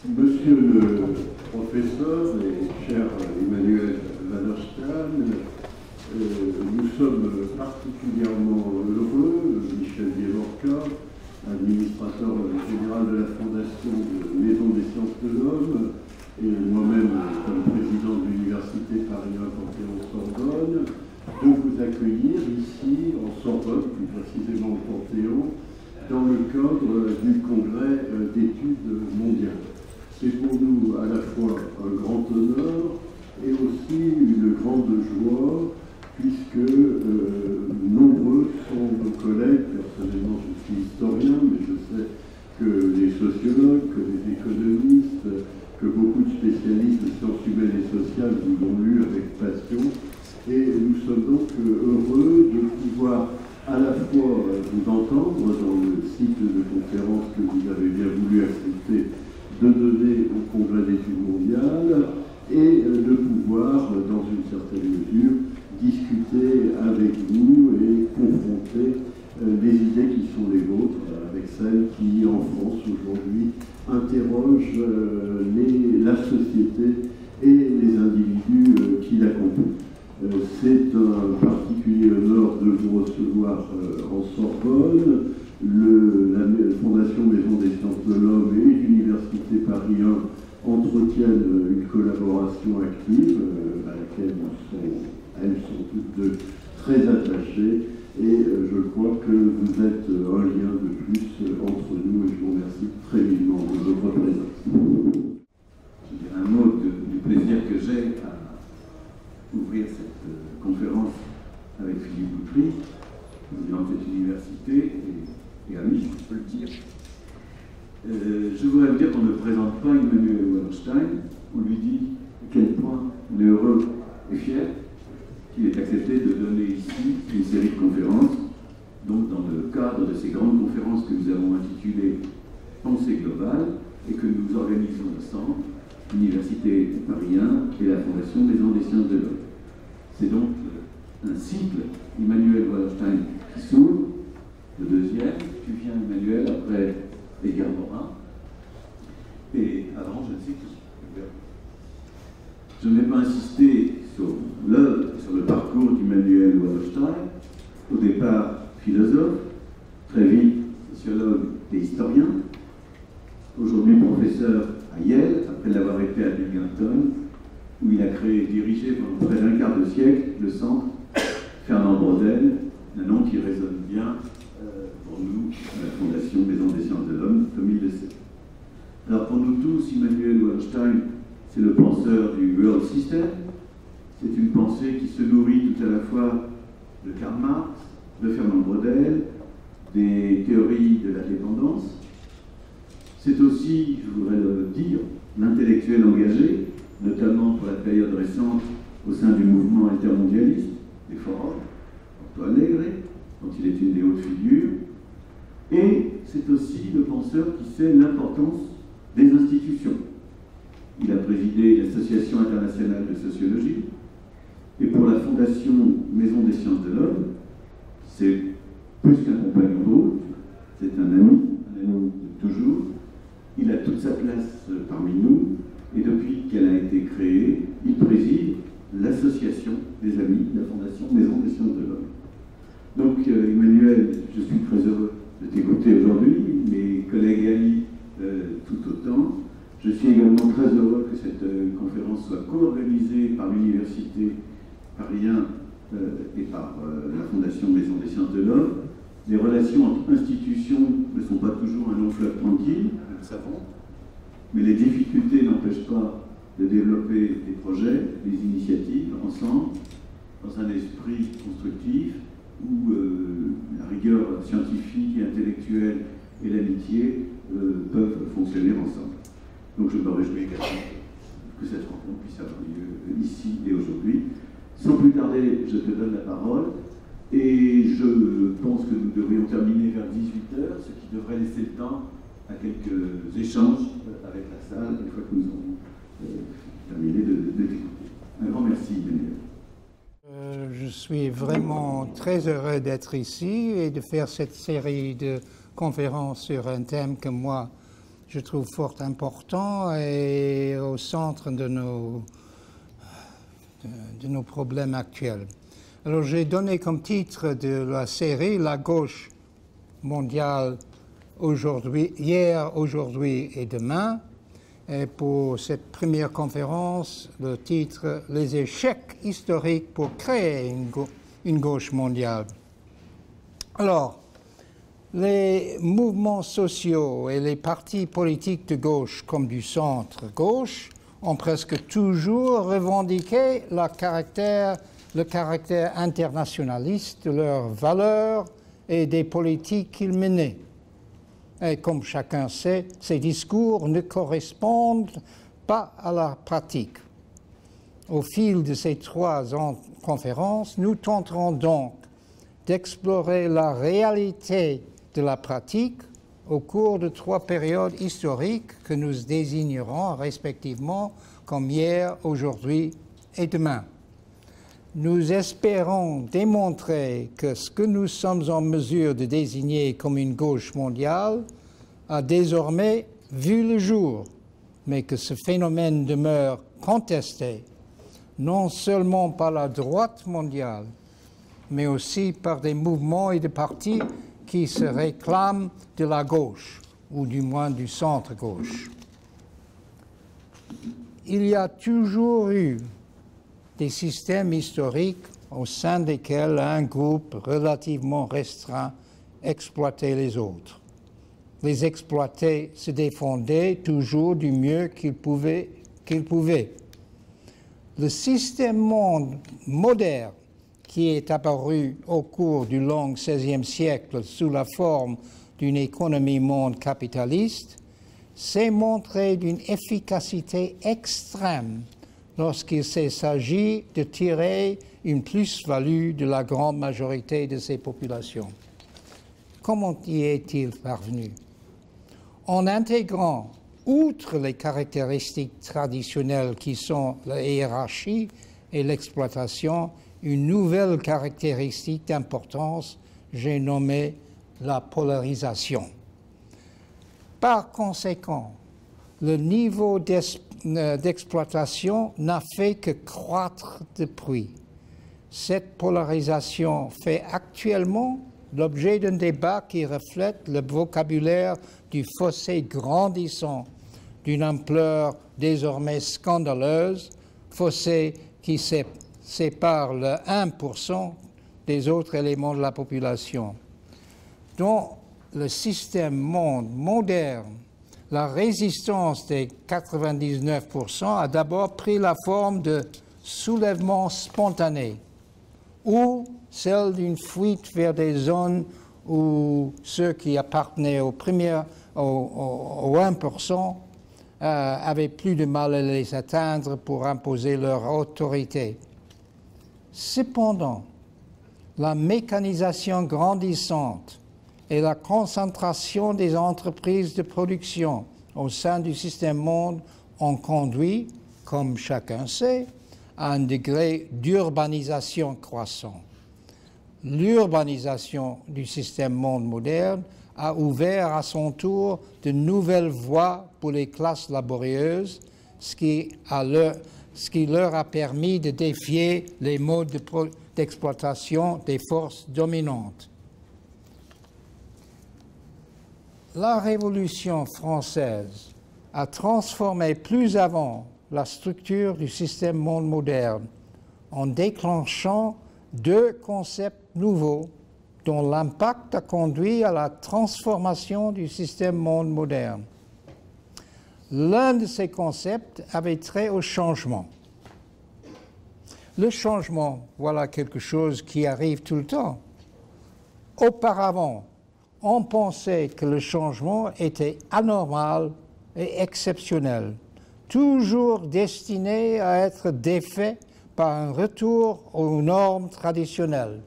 Monsieur le professeur et cher Emmanuel Wallerstein, nous sommes particulièrement heureux, Michel Dievorka, administrateur général de la Fondation Maison des Sciences de l'Homme, et moi-même comme président de l'Université Paris 1 Panthéon-Sorbonne, de vous accueillir ici en Sorbonne, plus précisément au Panthéon, dans le cadre du Congrès d'études mondiales. C'est pour nous à la fois un grand honneur et aussi une grande joie, puisque nombreux sont nos collègues. Personnellement, je suis historien, mais je sais que les sociologues, que les économistes, que beaucoup de spécialistes de sciences humaines et sociales vous ont lu avec passion. Et nous sommes donc heureux de pouvoir à la fois vous entendre dans le cycle de conférences que vous avez bien voulu accepter de donner au Congrès d'études mondiales et de pouvoir, dans une certaine mesure, discuter avec vous et confronter les idées qui sont les vôtres avec celles qui, en France, aujourd'hui, interrogent la société et les individus qui la composent. C'est un particulier honneur de vous recevoir en Sorbonne. La Fondation Maison des Sciences de l'Homme et l'Université Paris 1 entretiennent une collaboration active à laquelle elles sont toutes deux très attachées. Et je crois que vous êtes un lien de plus entre nous et je vous remercie très vivement de votre présence. Je dirais un mot du plaisir que j'ai à ouvrir cette conférence avec Philippe Boutry, président de cette université et ami, je peux le dire. Je voudrais vous dire qu'on ne présente pas Emmanuel Wallerstein, on lui dit à quel point on est heureux et fier qu'il ait accepté de donner ici une série de conférences, donc dans le cadre de ces grandes conférences que nous avons intitulées Pensée globale et que nous organisons ensemble, l'Université Paris 1 et la Fondation Maison des Sciences de l'Homme. C'est donc un cycle, Emmanuel Wallerstein, qui s'ouvre, le deuxième, tu viens Emmanuel, après Edgar Morin, et avant, je ne sais qui. Je ne vais pas insister sur l'œuvre et sur le parcours d'Emmanuel Wallerstein, au départ philosophe, très vite sociologue et historien, aujourd'hui professeur à Yale, après l'avoir été à Binghamton, où il a créé et dirigé pendant près d'un quart de siècle le centre Fernand Braudel, un nom qui résonne bien pour nous, à la Fondation Maison des Sciences de l'Homme, comme il le sait. Alors pour nous tous, Emmanuel Wallerstein, c'est le penseur du World System. C'est une pensée qui se nourrit tout à la fois de Karl Marx, de Fernand Braudel, des théories de la dépendance. C'est aussi, je voudrais le dire, l'intellectuel engagé, notamment pour la période récente au sein du mouvement altermondialiste, des forums, Porto Alegre, dont il est une des hautes figures. Et c'est aussi le penseur qui sait l'importance des institutions. Il a présidé l'Association internationale de sociologie, et pour la Fondation Maison des Sciences de l'Homme, c'est plus qu'un compagnon de route, c'est un ami de toujours. Il a toute sa place parmi nous, et depuis qu'elle a été créée, il préside l'association des amis de la Fondation Maison des Sciences de l'Homme. Donc Emmanuel, je suis très heureux de t'écouter aujourd'hui, mes collègues et amis tout autant. Je suis également très heureux que cette conférence soit co-organisée par l'Université Paris 1 et par la Fondation Maison des Sciences de l'Homme. Les relations entre institutions ne sont pas toujours un long fleuve tranquille, nous le savons, mais les difficultés n'empêchent pas de développer des projets, des initiatives ensemble, dans un esprit constructif où la rigueur scientifique et intellectuelle et l'amitié peuvent fonctionner ensemble. Donc je me réjouis également que cette rencontre puisse avoir lieu ici et aujourd'hui. Sans plus tarder, je te donne la parole et je pense que nous devrions terminer vers 18h, ce qui devrait laisser le temps à quelques échanges avec la salle une fois que nous aurons terminé de t'écouter. Un grand merci, Emmanuel. Je suis vraiment très heureux d'être ici et de faire cette série de conférences sur un thème que moi je trouve, fort important et au centre de nos problèmes actuels. Alors j'ai donné comme titre de la série La gauche mondiale aujourd'hui, hier, aujourd'hui et demain. Et pour cette première conférence, le titre « Les échecs historiques pour créer une gauche mondiale ». Alors, les mouvements sociaux et les partis politiques de gauche comme du centre-gauche ont presque toujours revendiqué le caractère internationaliste de leurs valeurs et des politiques qu'ils menaient. Et comme chacun sait, ces discours ne correspondent pas à la pratique. Au fil de ces 3 conférences, nous tenterons donc d'explorer la réalité de la pratique au cours de 3 périodes historiques que nous désignerons respectivement comme hier, aujourd'hui et demain. Nous espérons démontrer que ce que nous sommes en mesure de désigner comme une gauche mondiale a désormais vu le jour, mais que ce phénomène demeure contesté, non seulement par la droite mondiale, mais aussi par des mouvements et des partis qui se réclament de la gauche, ou du moins du centre-gauche. Il y a toujours eu des systèmes historiques au sein desquels un groupe relativement restreint exploitait les autres. Les exploités se défendaient toujours du mieux qu'ils pouvaient. Le système monde moderne qui est apparu au cours du long XVIe siècle sous la forme d'une économie monde capitaliste s'est montré d'une efficacité extrême lorsqu'il s'agit de tirer une plus-value de la grande majorité de ces populations. Comment y est-il parvenu? En intégrant, outre les caractéristiques traditionnelles qui sont la hiérarchie et l'exploitation, une nouvelle caractéristique d'importance, j'ai nommé la polarisation. Par conséquent, le niveau d'exploitation n'a fait que croître depuis. Cette polarisation fait actuellement l'objet d'un débat qui reflète le vocabulaire du fossé grandissant d'une ampleur désormais scandaleuse, fossé qui sépare le 1% des autres éléments de la population. Dans le système monde moderne, la résistance des 99% a d'abord pris la forme de soulèvements spontanés ou celle d'une fuite vers des zones où ceux qui appartenaient au 1% avaient plus de mal à les atteindre pour imposer leur autorité. Cependant, la mécanisation grandissante et la concentration des entreprises de production au sein du système monde ont conduit, comme chacun sait, à un degré d'urbanisation croissant. L'urbanisation du système monde moderne a ouvert à son tour de nouvelles voies pour les classes laborieuses, ce qui leur a permis de défier les modes d'exploitation des forces dominantes. La Révolution française a transformé plus avant la structure du système monde moderne en déclenchant 2 concepts nouveaux dont l'impact a conduit à la transformation du système monde moderne. L'un de ces concepts avait trait au changement. Le changement, voilà quelque chose qui arrive tout le temps. Auparavant, on pensait que le changement était anormal et exceptionnel, toujours destiné à être défait par un retour aux normes traditionnelles.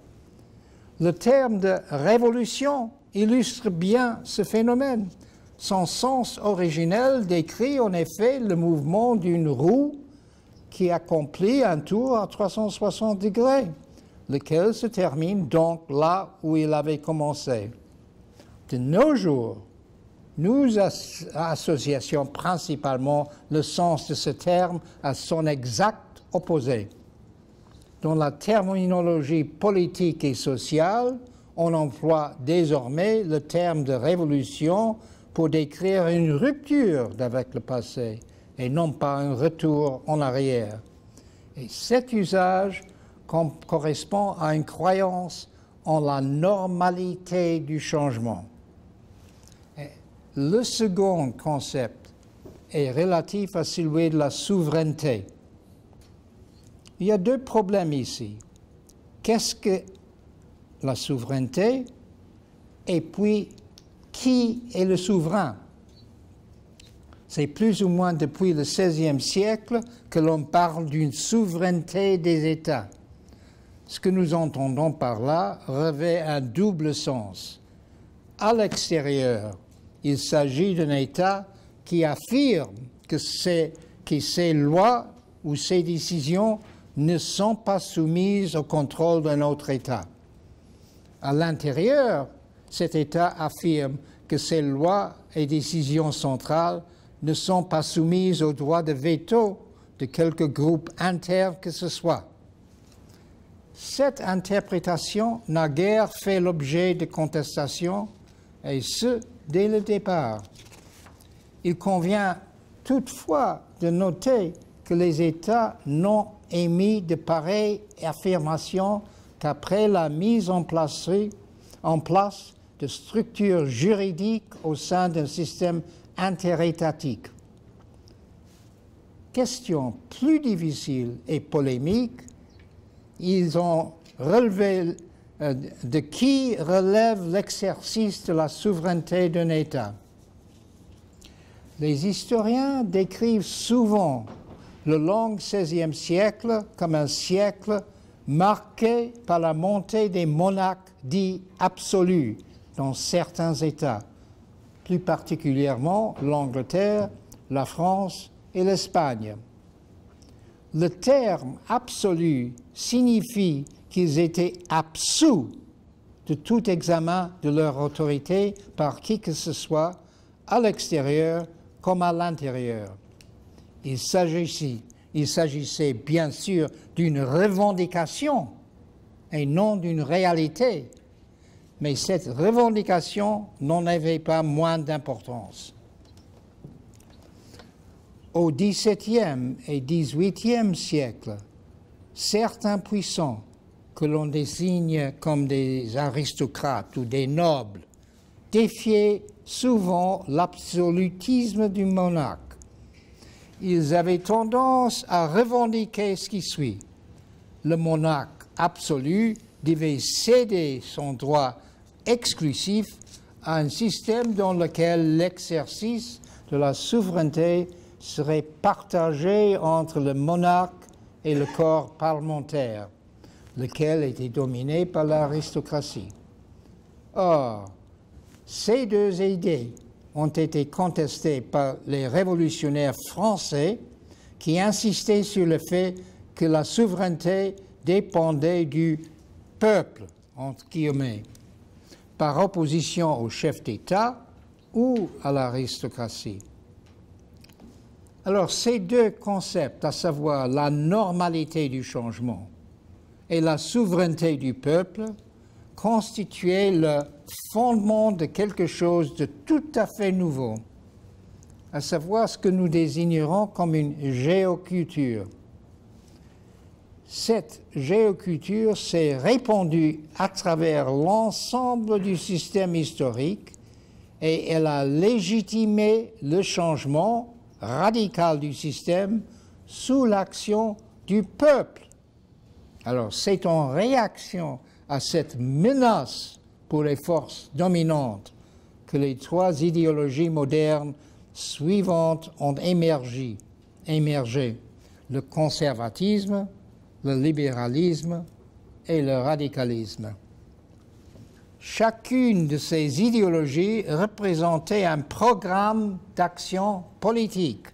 Le terme de révolution illustre bien ce phénomène. Son sens originel décrit en effet le mouvement d'une roue qui accomplit un tour à 360 degrés, lequel se termine donc là où il avait commencé. De nos jours, Nous associons principalement le sens de ce terme à son exact opposé. Dans la terminologie politique et sociale, on emploie désormais le terme de révolution pour décrire une rupture avec le passé et non pas un retour en arrière. Et cet usage correspond à une croyance en la normalité du changement. Et le second concept est relatif à celui de la souveraineté. Il y a deux problèmes ici. Qu'est-ce que la souveraineté et puis qui est le souverain? C'est plus ou moins depuis le XVIe siècle que l'on parle d'une souveraineté des États. Ce que nous entendons par là revêt un double sens. À l'extérieur, il s'agit d'un État qui affirme que ses lois ou ses décisions ne sont pas soumises au contrôle d'un autre État. À l'intérieur, cet État affirme que ses lois et décisions centrales ne sont pas soumises au droit de veto de quelque groupe interne que ce soit. Cette interprétation n'a guère fait l'objet de contestations, et ce, dès le départ. Il convient toutefois de noter que les États n'ont émis de pareilles affirmations qu'après la mise en place de structures juridiques au sein d'un système interétatique. Question plus difficile et polémique, ils ont relevé de qui relève l'exercice de la souveraineté d'un État. Les historiens décrivent souvent le long XVIe siècle comme un siècle marqué par la montée des monarques dits absolus dans certains États, plus particulièrement l'Angleterre, la France et l'Espagne. Le terme absolu signifie qu'ils étaient absous de tout examen de leur autorité par qui que ce soit, à l'extérieur comme à l'intérieur. Il s'agissait bien sûr d'une revendication et non d'une réalité, mais cette revendication n'en avait pas moins d'importance. Au XVIIe et XVIIIe siècle, certains puissants que l'on désigne comme des aristocrates ou des nobles défiaient souvent l'absolutisme du monarque. Ils avaient tendance à revendiquer ce qui suit. Le monarque absolu devait céder son droit exclusif à un système dans lequel l'exercice de la souveraineté serait partagé entre le monarque et le corps parlementaire, lequel était dominé par l'aristocratie. Or, ces deux idées ont été contestées par les révolutionnaires français qui insistaient sur le fait que la souveraineté dépendait du peuple, entre guillemets, par opposition au chef d'État ou à l'aristocratie. Alors, ces deux concepts, à savoir la normalité du changement et la souveraineté du peuple, constituaient le fondement de quelque chose de tout à fait nouveau, à savoir ce que nous désignerons comme une géoculture. Cette géoculture s'est répandue à travers l'ensemble du système historique et elle a légitimé le changement radical du système sous l'action du peuple. Alors, c'est en réaction à cette menace pour les forces dominantes que les trois idéologies modernes suivantes ont émergé. Le conservatisme, le libéralisme et le radicalisme. Chacune de ces idéologies représentait un programme d'action politique.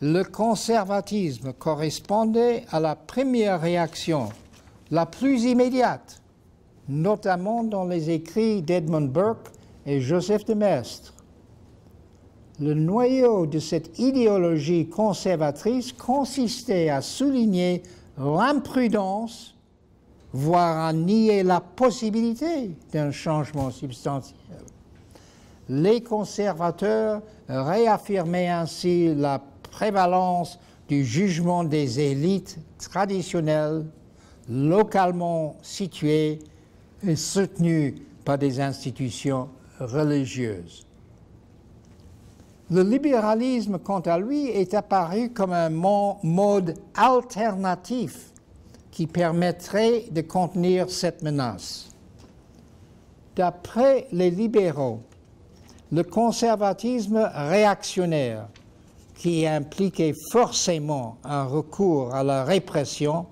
Le conservatisme correspondait à la première réaction, la plus immédiate, notamment dans les écrits d'Edmund Burke et Joseph de Maistre. Le noyau de cette idéologie conservatrice consistait à souligner l'imprudence, voire à nier la possibilité d'un changement substantiel. Les conservateurs réaffirmaient ainsi la prévalence du jugement des élites traditionnelles, localement situées et soutenues par des institutions religieuses. Le libéralisme, quant à lui, est apparu comme un mode alternatif qui permettrait de contenir cette menace. D'après les libéraux, le conservatisme réactionnaire, qui impliquait forcément un recours à la répression,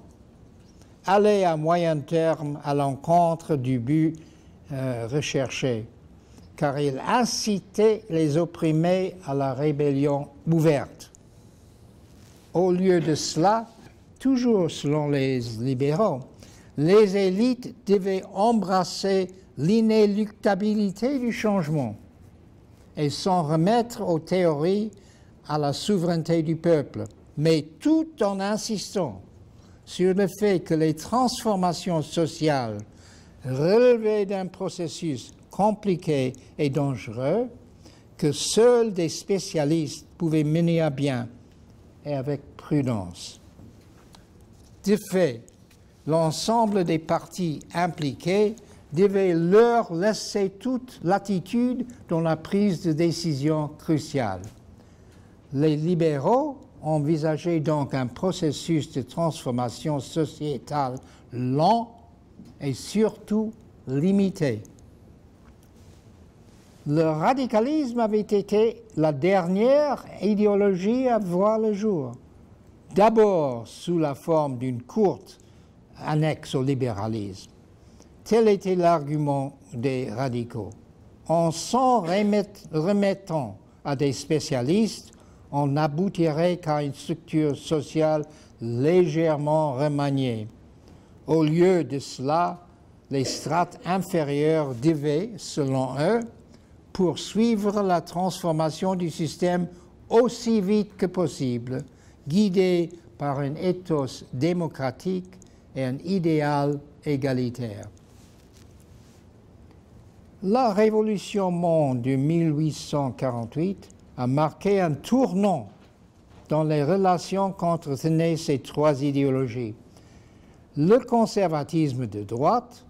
allait à moyen terme à l'encontre du but recherché, car il incitait les opprimés à la rébellion ouverte. Au lieu de cela, toujours selon les libéraux, les élites devaient embrasser l'inéluctabilité du changement et s'en remettre aux théories à la souveraineté du peuple, mais tout en insistant sur le fait que les transformations sociales relevaient d'un processus compliqué et dangereux que seuls des spécialistes pouvaient mener à bien et avec prudence. De fait, l'ensemble des partis impliqués devait leur laisser toute latitude dans la prise de décision cruciale. Les libéraux envisageaient donc un processus de transformation sociétale lent et surtout limité. Le radicalisme avait été la dernière idéologie à voir le jour, d'abord sous la forme d'une courte annexe au libéralisme. Tel était l'argument des radicaux. En s'en remettant à des spécialistes, on n'aboutirait qu'à une structure sociale légèrement remaniée. Au lieu de cela, les strates inférieures devaient, selon eux, poursuivre la transformation du système aussi vite que possible, guidés par un ethos démocratique et un idéal égalitaire. La Révolution monde de 1848 a marqué un tournant dans les relations qu'entretenaient ces trois idéologies. Le conservatisme de droite,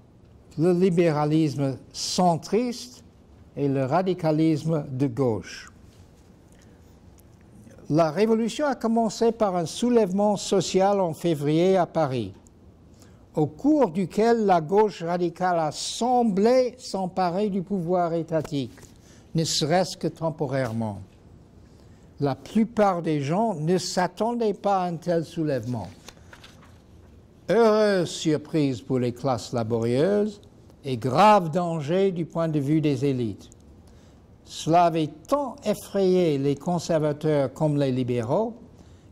le libéralisme centriste et le radicalisme de gauche. La Révolution a commencé par un soulèvement social en février à Paris, au cours duquel la gauche radicale a semblé s'emparer du pouvoir étatique, ne serait-ce que temporairement. La plupart des gens ne s'attendaient pas à un tel soulèvement. Heureuse surprise pour les classes laborieuses et grave danger du point de vue des élites. Cela avait tant effrayé les conservateurs comme les libéraux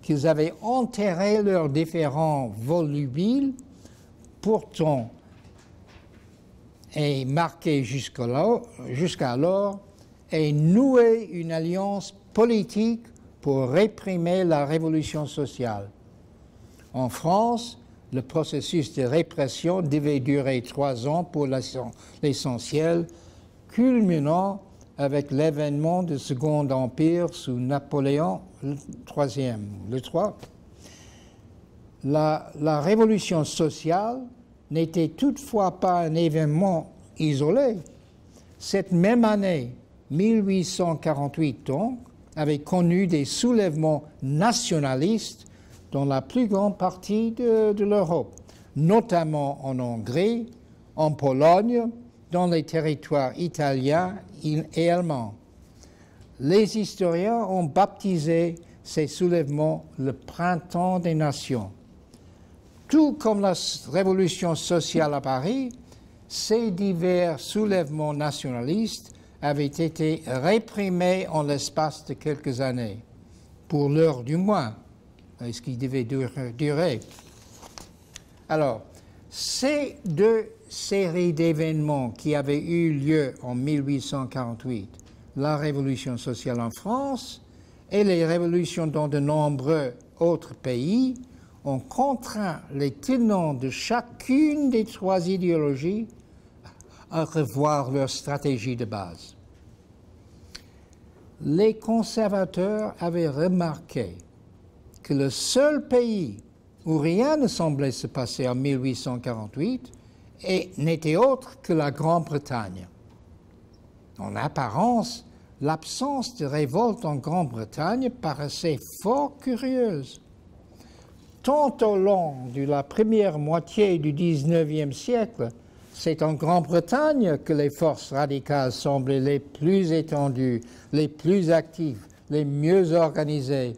qu'ils avaient enterré leurs différends volubiles, pourtant et marqués jusqu'alors, et noué une alliance politique pour réprimer la révolution sociale. En France, le processus de répression devait durer 3 ans pour l'essentiel, culminant avec l'avènement du Second Empire sous Napoléon III. La révolution sociale n'était toutefois pas un événement isolé. Cette même année, 1848 donc, avait connu des soulèvements nationalistes dans la plus grande partie de l'Europe, notamment en Hongrie, en Pologne, dans les territoires italiens et allemands. Les historiens ont baptisé ces soulèvements le printemps des nations. Tout comme la révolution sociale à Paris, ces divers soulèvements nationalistes avaient été réprimés en l'espace de quelques années, pour l'heure du moins, ce qui devait durer. Alors, ces deux séries d'événements qui avaient eu lieu en 1848, la révolution sociale en France et les révolutions dans de nombreux autres pays ont contraint les tenants de chacune des trois idéologies à revoir leur stratégie de base. Les conservateurs avaient remarqué que le seul pays où rien ne semblait se passer en 1848 n'était autre que la Grande-Bretagne. En apparence, l'absence de révolte en Grande-Bretagne paraissait fort curieuse. Tant au long de la première moitié du XIXe siècle, c'est en Grande-Bretagne que les forces radicales semblaient les plus étendues, les plus actives, les mieux organisées.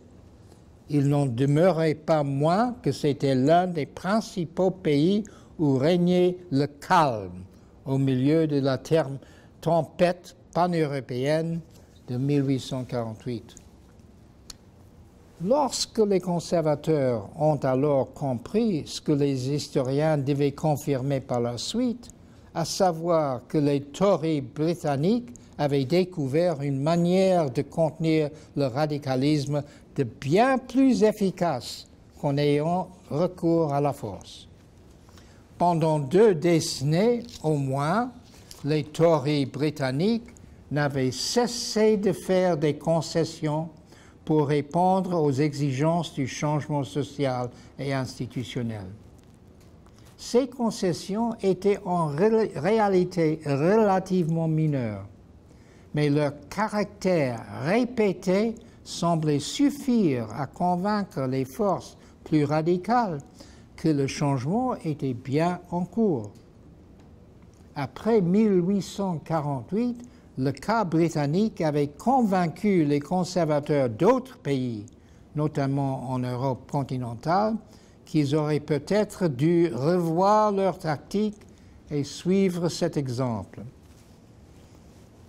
Il n'en demeurait pas moins que c'était l'un des principaux pays où régnait le calme au milieu de la tempête pan-européenne de 1848. Lorsque les conservateurs ont alors compris ce que les historiens devaient confirmer par la suite, à savoir que les Tories britanniques avaient découvert une manière de contenir le radicalisme de bien plus efficace qu'en ayant recours à la force. Pendant 2 décennies au moins, les Tories britanniques n'avaient cessé de faire des concessions pour répondre aux exigences du changement social et institutionnel. Ces concessions étaient en réalité relativement mineures, mais leur caractère répété semblait suffire à convaincre les forces plus radicales que le changement était bien en cours. Après 1848, le cas britannique avait convaincu les conservateurs d'autres pays, notamment en Europe continentale, qu'ils auraient peut-être dû revoir leur tactique et suivre cet exemple.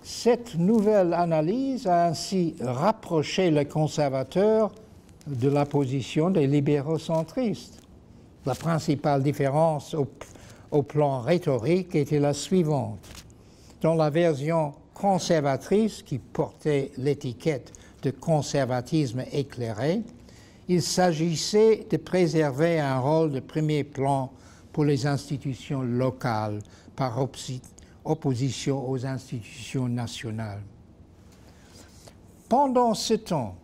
Cette nouvelle analyse a ainsi rapproché les conservateurs de la position des libéraux centristes. La principale différence au plan rhétorique était la suivante. Dans la version conservatrice qui portait l'étiquette de conservatisme éclairé, il s'agissait de préserver un rôle de premier plan pour les institutions locales par opposition aux institutions nationales. Pendant ce temps,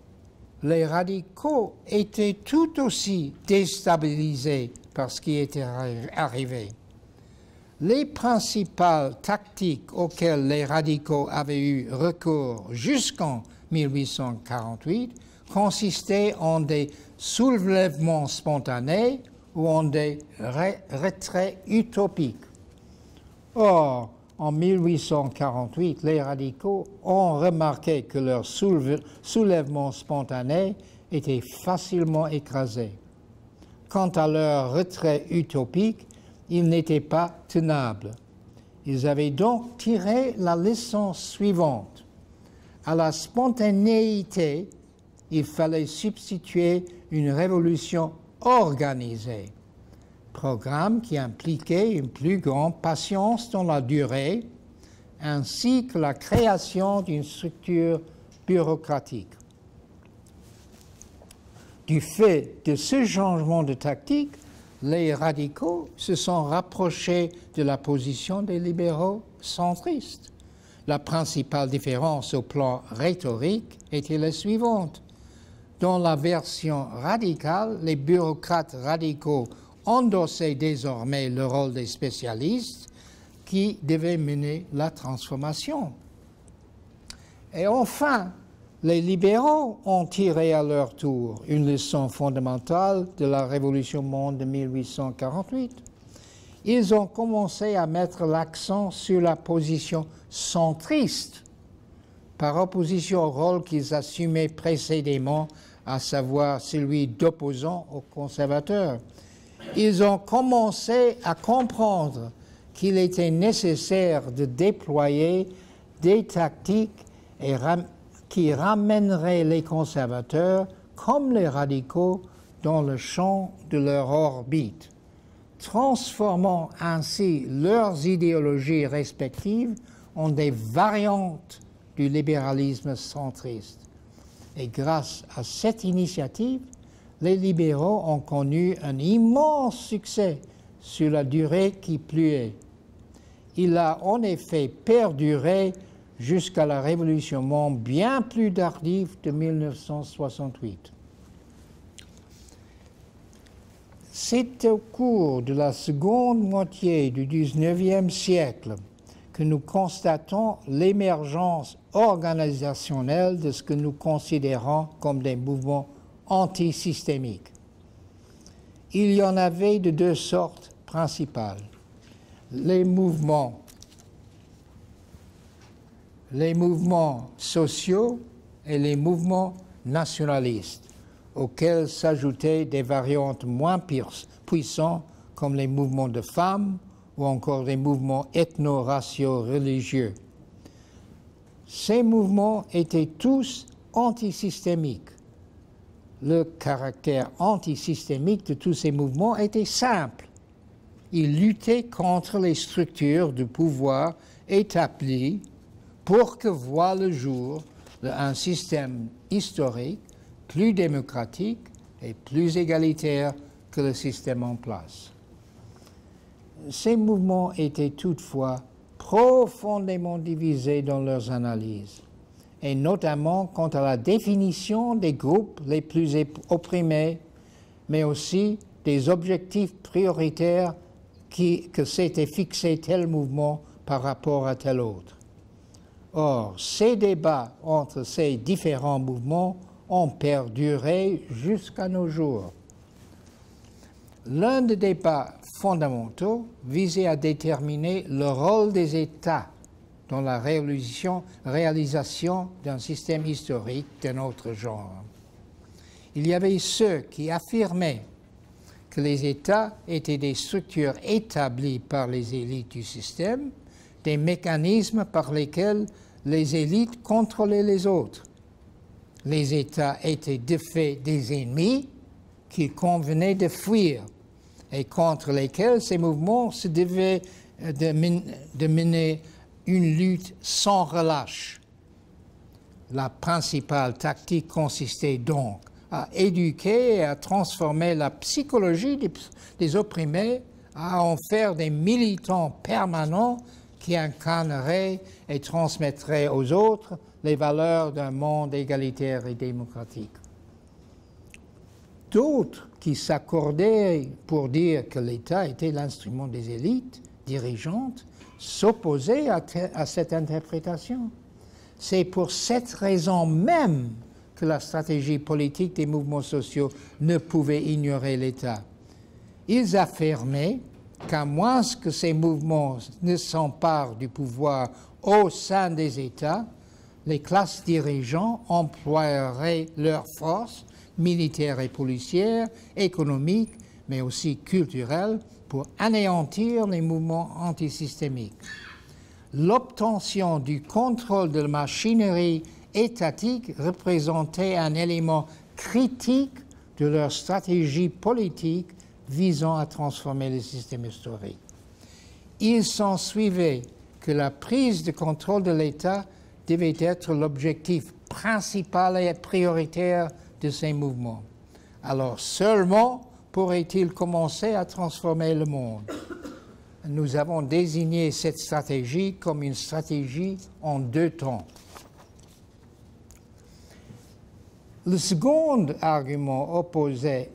les radicaux étaient tout aussi déstabilisés par ce qui était arrivé. Les principales tactiques auxquelles les radicaux avaient eu recours jusqu'en 1848 consistaient en des soulèvements spontanés ou en des retraits utopiques. Or, en 1848, les radicaux ont remarqué que leurs soulèvements spontanés étaient facilement écrasés. Quant à leurs retraits utopiques, ils n'étaient pas tenables. Ils avaient donc tiré la leçon suivante. À la spontanéité, il fallait substituer une révolution organisée, programme qui impliquait une plus grande patience dans la durée, ainsi que la création d'une structure bureaucratique. Du fait de ce changement de tactique, les radicaux se sont rapprochés de la position des libéraux centristes. La principale différence au plan rhétorique était la suivante. Dans la version radicale, les bureaucrates radicaux endossaient désormais le rôle des spécialistes qui devaient mener la transformation. Et enfin, les libéraux ont tiré à leur tour une leçon fondamentale de la Révolution monde de 1848. Ils ont commencé à mettre l'accent sur la position centriste, par opposition au rôle qu'ils assumaient précédemment, à savoir celui d'opposant aux conservateurs. Ils ont commencé à comprendre qu'il était nécessaire de déployer des tactiques qui ramèneraient les conservateurs, comme les radicaux, dans le champ de leur orbite, transformant ainsi leurs idéologies respectives en des variantes du libéralisme centriste. Et grâce à cette initiative, les libéraux ont connu un immense succès sur la durée qui pluait. Il a en effet perduré jusqu'à la révolution bien plus tardive de 1968. C'est au cours de la seconde moitié du XIXe siècle que nous constatons l'émergence organisationnelle de ce que nous considérons comme des mouvements antisystémiques. Il y en avait de deux sortes principales. Les mouvements sociaux et les mouvements nationalistes, auxquels s'ajoutaient des variantes moins puissantes comme les mouvements de femmes ou encore les mouvements ethno-raciaux religieux. Ces mouvements étaient tous antisystémiques. Le caractère antisystémique de tous ces mouvements était simple. Ils luttaient contre les structures de pouvoir établies pour que voie le jour un système historique plus démocratique et plus égalitaire que le système en place. Ces mouvements étaient toutefois profondément divisés dans leurs analyses, et notamment quant à la définition des groupes les plus opprimés, mais aussi des objectifs prioritaires que s'était fixé tel mouvement par rapport à tel autre. Or, ces débats entre ces différents mouvements ont perduré jusqu'à nos jours. L'un des débats fondamentaux visait à déterminer le rôle des États dans la réalisation d'un système historique d'un autre genre. Il y avait ceux qui affirmaient que les États étaient des structures établies par les élites du système, des mécanismes par lesquels les élites contrôlaient les autres. Les États étaient de fait des ennemis qu'il convenait de fuir et contre lesquels ces mouvements se devaient de mener une lutte sans relâche. La principale tactique consistait donc à éduquer et à transformer la psychologie des opprimés, à en faire des militants permanents qui incarneraient et transmettraient aux autres les valeurs d'un monde égalitaire et démocratique. D'autres qui s'accordaient pour dire que l'État était l'instrument des élites dirigeantes s'opposaient à cette interprétation. C'est pour cette raison même que la stratégie politique des mouvements sociaux ne pouvait ignorer l'État. Ils affirmaient qu'à moins que ces mouvements ne s'emparent du pouvoir au sein des États, les classes dirigeantes emploieraient leurs forces militaires et policières, économiques, mais aussi culturelles, pour anéantir les mouvements antisystémiques. L'obtention du contrôle de la machinerie étatique représentait un élément critique de leur stratégie politique visant à transformer le système historique. Il s'ensuivait que la prise de contrôle de l'État devait être l'objectif principal et prioritaire de ces mouvements. Alors seulement pourrait-il commencer à transformer le monde. Nous avons désigné cette stratégie comme une stratégie en deux temps. Le second argument opposait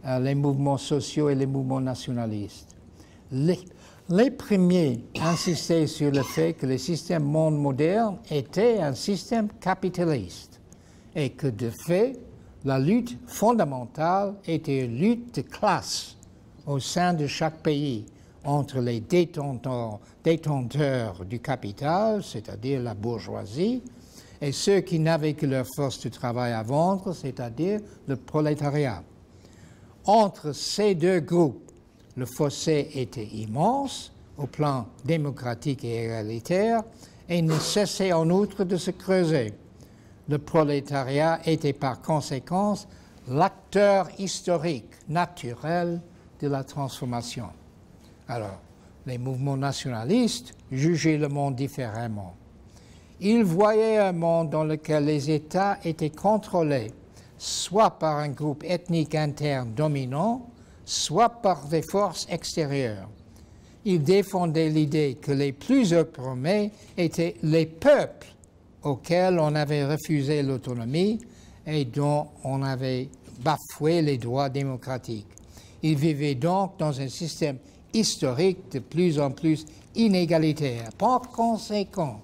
les mouvements sociaux et les mouvements nationalistes. Les premiers insistaient sur le fait que le système monde moderne était un système capitaliste et que de fait, la lutte fondamentale était une lutte de classe au sein de chaque pays entre les détenteurs du capital, c'est-à-dire la bourgeoisie, et ceux qui n'avaient que leur force de travail à vendre, c'est-à-dire le prolétariat. Entre ces deux groupes, le fossé était immense au plan démocratique et égalitaire et ne cessait en outre de se creuser. Le prolétariat était par conséquent l'acteur historique naturel de la transformation. Alors, Les mouvements nationalistes jugeaient le monde différemment. Ils voyaient un monde dans lequel les États étaient contrôlés soit par un groupe ethnique interne dominant, soit par des forces extérieures. Ils défendaient l'idée que les plus opprimés étaient les peuples auxquels on avait refusé l'autonomie et dont on avait bafoué les droits démocratiques. Ils vivaient donc dans un système historique de plus en plus inégalitaire. Par conséquent,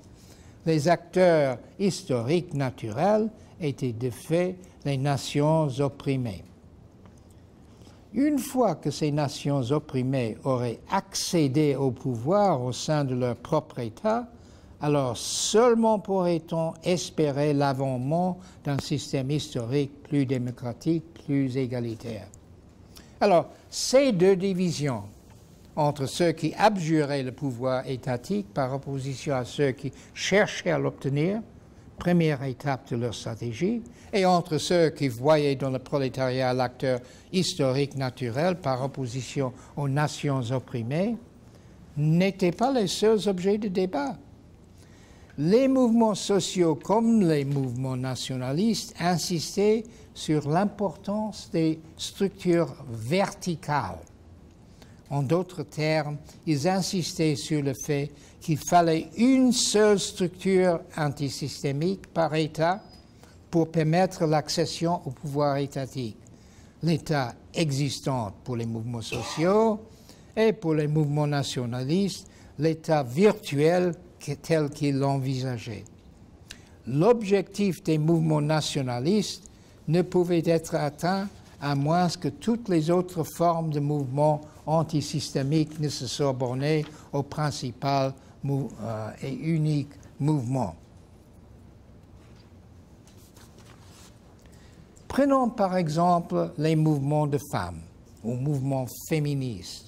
les acteurs historiques naturels étaient de fait les nations opprimées. Une fois que ces nations opprimées auraient accédé au pouvoir au sein de leur propre État, alors seulement pourrait-on espérer l'avènement d'un système historique plus démocratique, plus égalitaire. Alors, ces deux divisions, entre ceux qui abjuraient le pouvoir étatique par opposition à ceux qui cherchaient à l'obtenir, première étape de leur stratégie, et entre ceux qui voyaient dans le prolétariat l'acteur historique naturel par opposition aux nations opprimées, n'étaient pas les seuls objets de débat. Les mouvements sociaux comme les mouvements nationalistes insistaient sur l'importance des structures verticales. En d'autres termes, ils insistaient sur le fait qu'il fallait une seule structure antisystémique par État pour permettre l'accession au pouvoir étatique. L'État existant pour les mouvements sociaux et pour les mouvements nationalistes, l'État virtuel tel qu'ils l'envisageaient. L'objectif des mouvements nationalistes ne pouvait être atteint à moins que toutes les autres formes de mouvements antisystémiques ne se soient bornées au principal et unique mouvement. Prenons par exemple les mouvements de femmes ou mouvements féministes.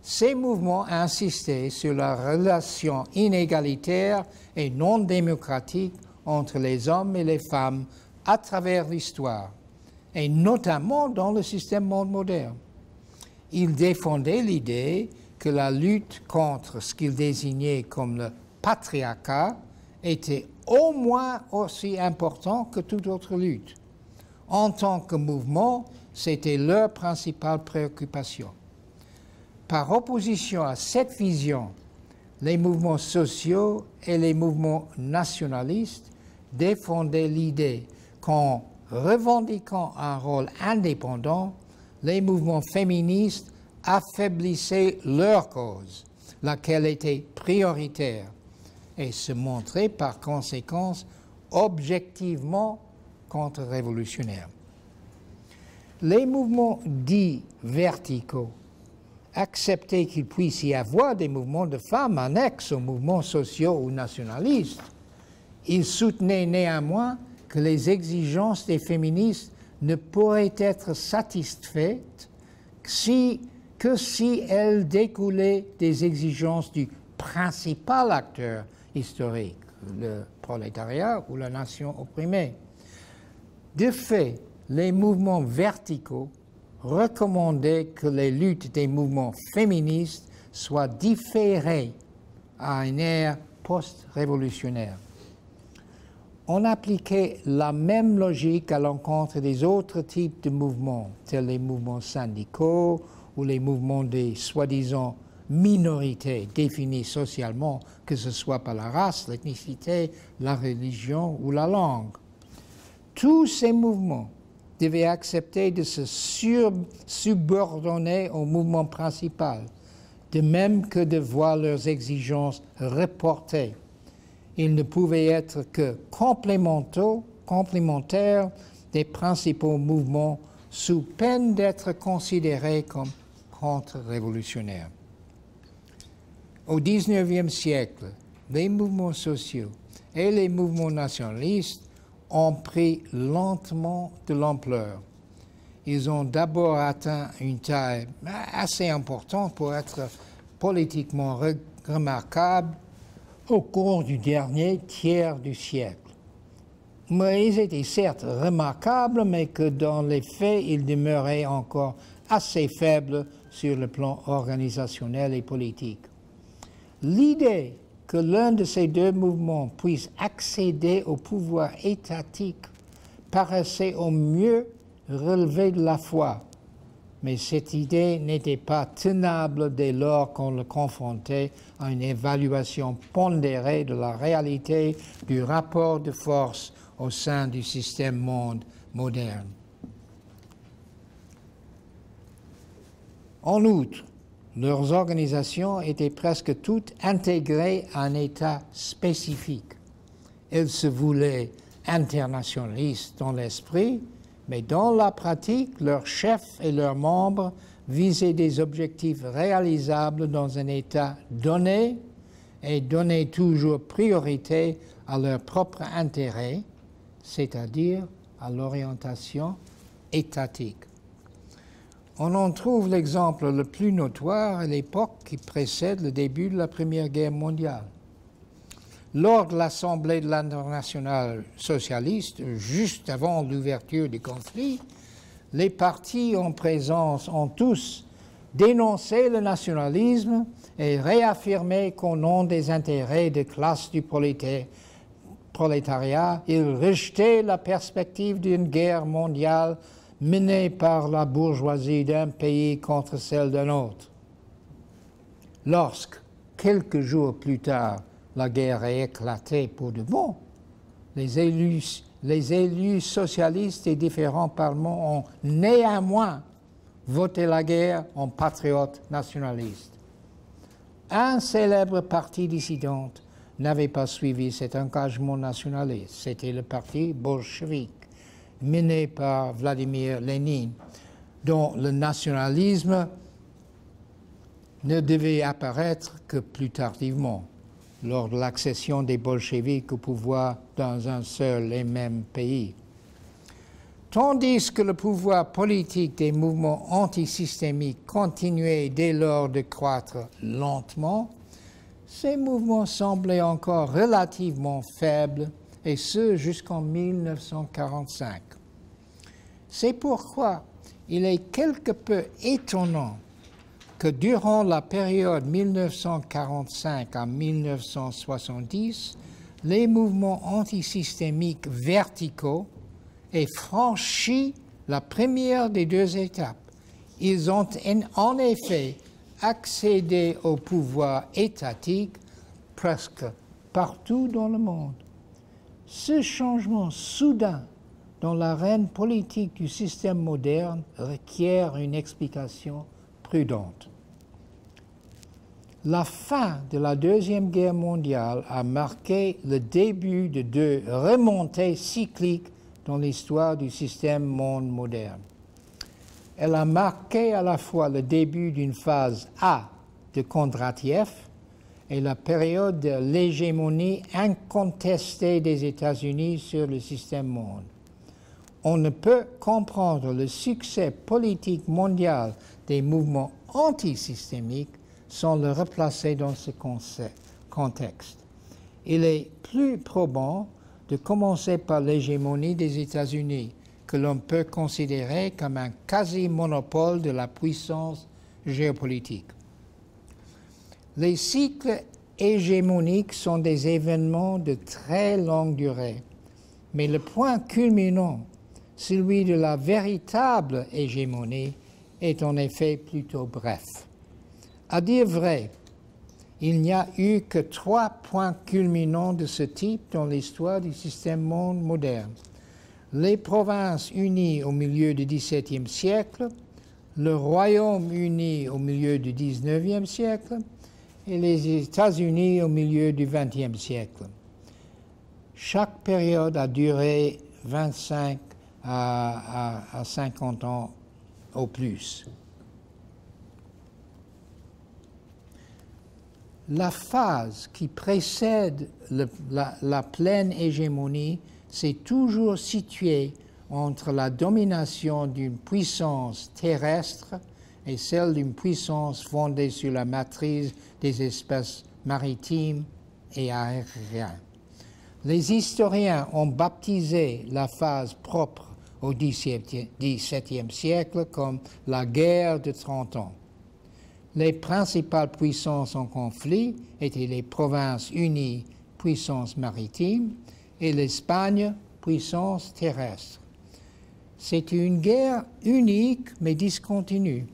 Ces mouvements insistaient sur la relation inégalitaire et non démocratique entre les hommes et les femmes à travers l'histoire, et notamment dans le système monde moderne. Ils défendaient l'idée que la lutte contre ce qu'ils désignaient comme le patriarcat était au moins aussi important que toute autre lutte. En tant que mouvement, c'était leur principale préoccupation. Par opposition à cette vision, les mouvements sociaux et les mouvements nationalistes défendaient l'idée qu'en revendiquant un rôle indépendant, les mouvements féministes affaiblissaient leur cause, laquelle était prioritaire, et se montraient par conséquent objectivement contre-révolutionnaires. Les mouvements dits verticaux acceptaient qu'il puisse y avoir des mouvements de femmes annexes aux mouvements sociaux ou nationalistes. Ils soutenaient néanmoins que les exigences des féministes ne pourraient être satisfaites que si elles découlaient des exigences du principal acteur historique, le prolétariat ou la nation opprimée. De fait, les mouvements verticaux recommandaient que les luttes des mouvements féministes soient différées à une ère post-révolutionnaire. On appliquait la même logique à l'encontre des autres types de mouvements, tels les mouvements syndicaux ou les mouvements des soi-disant minorités définies socialement, que ce soit par la race, l'ethnicité, la religion ou la langue. Tous ces mouvements devaient accepter de se subordonner au mouvement principal, de même que de voir leurs exigences reportées. Ils ne pouvaient être que complémentaires des principaux mouvements sous peine d'être considérés comme contre-révolutionnaires. Au XIXe siècle, les mouvements sociaux et les mouvements nationalistes ont pris lentement de l'ampleur. Ils ont d'abord atteint une taille assez importante pour être politiquement remarquables au cours du dernier tiers du siècle. Mais ils étaient certes remarquables, mais que dans les faits, ils demeuraient encore assez faible sur le plan organisationnel et politique. L'idée que l'un de ces deux mouvements puisse accéder au pouvoir étatique paraissait au mieux relever de la foi, mais cette idée n'était pas tenable dès lors qu'on le confrontait à une évaluation pondérée de la réalité du rapport de force au sein du système monde moderne. En outre, leurs organisations étaient presque toutes intégrées à un État spécifique. Elles se voulaient internationalistes dans l'esprit, mais dans la pratique, leurs chefs et leurs membres visaient des objectifs réalisables dans un État donné et donnaient toujours priorité à leur propre intérêt, c'est-à-dire à l'orientation étatique. On en trouve l'exemple le plus notoire à l'époque qui précède le début de la Première Guerre mondiale. Lors de l'Assemblée de l'Internationale socialiste, juste avant l'ouverture du conflit, les partis en présence ont tous dénoncé le nationalisme et réaffirmé qu'au nom des intérêts de classe du prolétariat, ils rejetaient la perspective d'une guerre mondiale menée par la bourgeoisie d'un pays contre celle d'un autre. Lorsque, quelques jours plus tard, la guerre a éclaté pour de bon, les élus socialistes des différents parlements ont néanmoins voté la guerre en patriotes nationalistes. Un célèbre parti dissident n'avait pas suivi cet engagement nationaliste. C'était le parti bolchevique, mené par Vladimir Lénine, dont le nationalisme ne devait apparaître que plus tardivement, lors de l'accession des bolcheviks au pouvoir dans un seul et même pays. Tandis que le pouvoir politique des mouvements antisystémiques continuait dès lors de croître lentement, ces mouvements semblaient encore relativement faibles, et ce jusqu'en 1945. C'est pourquoi il est quelque peu étonnant que durant la période 1945 à 1970, les mouvements antisystémiques verticaux aient franchi la première des deux étapes. Ils ont en effet accédé au pouvoir étatique presque partout dans le monde. Ce changement soudain dans l'arène politique du système moderne requiert une explication prudente. La fin de la Deuxième Guerre mondiale a marqué le début de deux remontées cycliques dans l'histoire du système monde moderne. Elle a marqué à la fois le début d'une phase A de Kondratiev et la période de l'hégémonie incontestée des États-Unis sur le système monde. On ne peut comprendre le succès politique mondial des mouvements antisystémiques sans le replacer dans ce contexte. Il est plus probant de commencer par l'hégémonie des États-Unis, que l'on peut considérer comme un quasi-monopole de la puissance géopolitique. Les cycles hégémoniques sont des événements de très longue durée, mais le point culminant, celui de la véritable hégémonie, est en effet plutôt bref. À dire vrai, il n'y a eu que 3 points culminants de ce type dans l'histoire du système monde moderne. Les Provinces unies au milieu du XVIIe siècle, le Royaume-Uni au milieu du XIXe siècle et les États-Unis au milieu du XXe siècle. Chaque période a duré 25 à 50 ans au plus. La phase qui précède la pleine hégémonie s'est toujours située entre la domination d'une puissance terrestre et celle d'une puissance fondée sur la maîtrise des espaces maritimes et aériens. Les historiens ont baptisé la phase propre au XVIIe siècle comme la guerre de 30 ans. Les principales puissances en conflit étaient les Provinces unies, puissance maritime, et l'Espagne, puissance terrestre. C'était une guerre unique mais discontinue.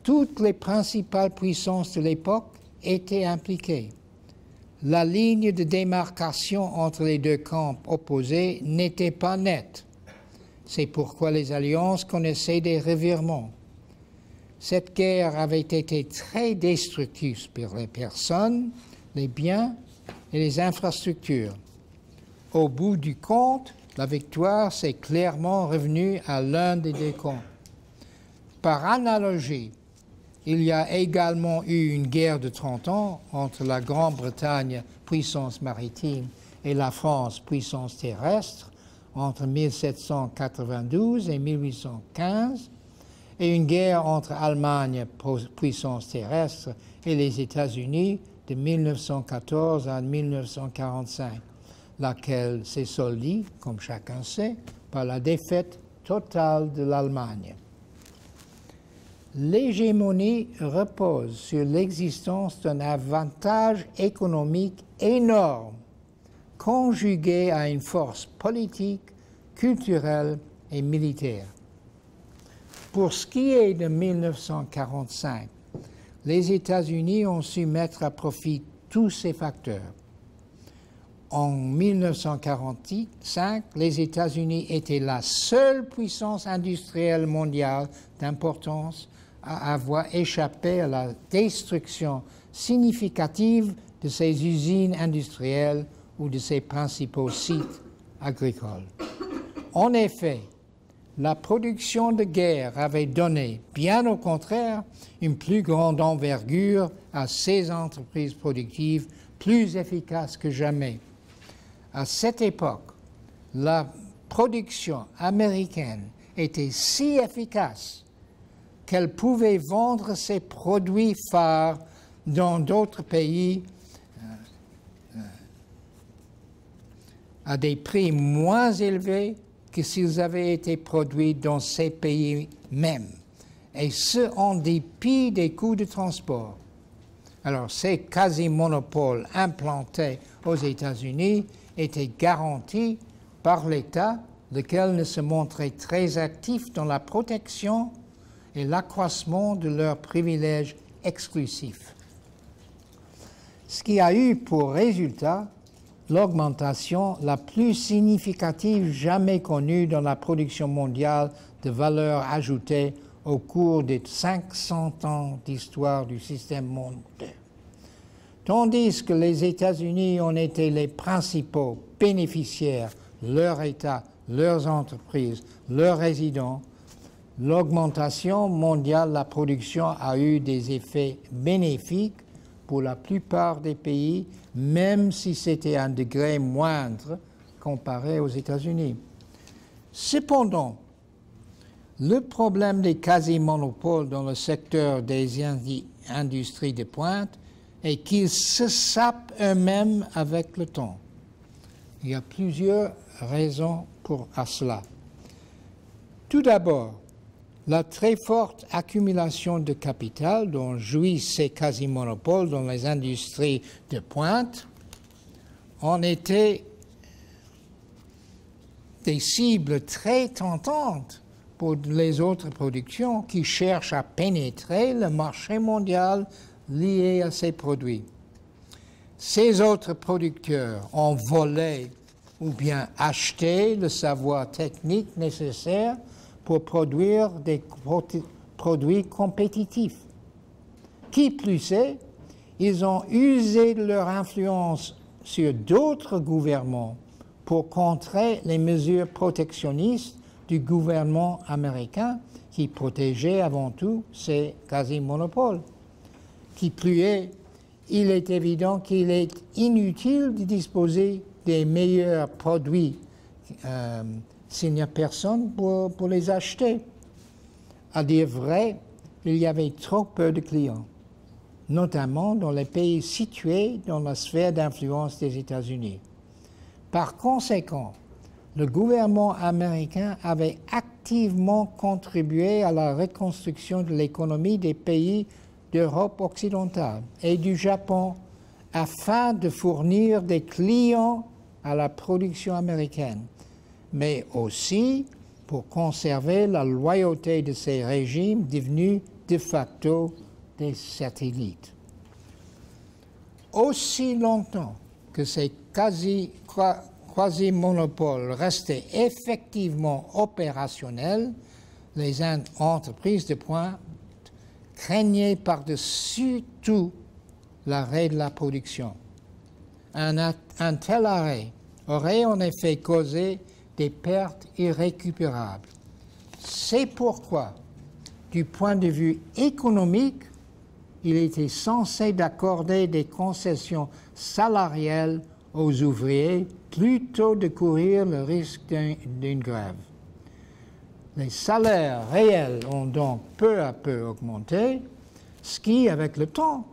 Toutes les principales puissances de l'époque étaient impliquées. La ligne de démarcation entre les deux camps opposés n'était pas nette. C'est pourquoi les alliances connaissaient des revirements. Cette guerre avait été très destructrice pour les personnes, les biens et les infrastructures. Au bout du compte, la victoire s'est clairement revenue à l'un des deux camps. Par analogie, il y a également eu une guerre de 30 ans entre la Grande-Bretagne, puissance maritime, et la France, puissance terrestre, entre 1792 et 1815, et une guerre entre Allemagne, puissance terrestre, et les États-Unis de 1914 à 1945, laquelle s'est soldée, comme chacun sait, par la défaite totale de l'Allemagne. L'hégémonie repose sur l'existence d'un avantage économique énorme, conjugué à une force politique, culturelle et militaire. Pour ce qui est de 1945, les États-Unis ont su mettre à profit tous ces facteurs. En 1945, les États-Unis étaient la seule puissance industrielle mondiale d'importance à avoir échappé à la destruction significative de ses usines industrielles ou de ses principaux sites agricoles. En effet, la production de guerre avait donné, bien au contraire, une plus grande envergure à ces entreprises productives plus efficaces que jamais. À cette époque, la production américaine était si efficace qu'elle pouvait vendre ses produits phares dans d'autres pays à des prix moins élevés que s'ils avaient été produits dans ces pays mêmes, et ce en dépit des coûts de transport. Alors, ces quasi-monopoles implantés aux États-Unis étaient garantis par l'État, lequel ne se montrait très actif dans la protection et l'accroissement de leurs privilèges exclusifs. Ce qui a eu pour résultat l'augmentation la plus significative jamais connue dans la production mondiale de valeur ajoutée au cours des 500 ans d'histoire du système mondial. Tandis que les États-Unis ont été les principaux bénéficiaires, leur État, leurs entreprises, leurs résidents, l'augmentation mondiale de la production a eu des effets bénéfiques pour la plupart des pays, même si c'était un degré moindre comparé aux États-Unis. Cependant, le problème des quasi-monopoles dans le secteur des industries de pointe est qu'ils se sapent eux-mêmes avec le temps. Il y a plusieurs raisons à cela. Tout d'abord, la très forte accumulation de capital dont jouissent ces quasi-monopoles dans les industries de pointe en étaient des cibles très tentantes pour les autres productions qui cherchent à pénétrer le marché mondial lié à ces produits. Ces autres producteurs ont volé ou bien acheté le savoir technique nécessaire pour produire des produits compétitifs. Qui plus est, ils ont usé de leur influence sur d'autres gouvernements pour contrer les mesures protectionnistes du gouvernement américain qui protégeait avant tout ces quasi-monopoles. Qui plus est, il est évident qu'il est inutile de disposer des meilleurs produits s'il n'y a personne pour les acheter. À dire vrai, il y avait trop peu de clients, notamment dans les pays situés dans la sphère d'influence des États-Unis. Par conséquent, le gouvernement américain avait activement contribué à la reconstruction de l'économie des pays d'Europe occidentale et du Japon afin de fournir des clients à la production américaine, mais aussi pour conserver la loyauté de ces régimes devenus de facto des satellites. Aussi longtemps que ces quasi-monopoles restaient effectivement opérationnels, les entreprises de pointe craignaient par-dessus tout l'arrêt de la production. Un tel arrêt aurait en effet causé des pertes irrécupérables. C'est pourquoi, du point de vue économique, il était censé d'accorder des concessions salariales aux ouvriers plutôt de courir le risque d'une grève. Les salaires réels ont donc peu à peu augmenté, ce qui, avec le temps,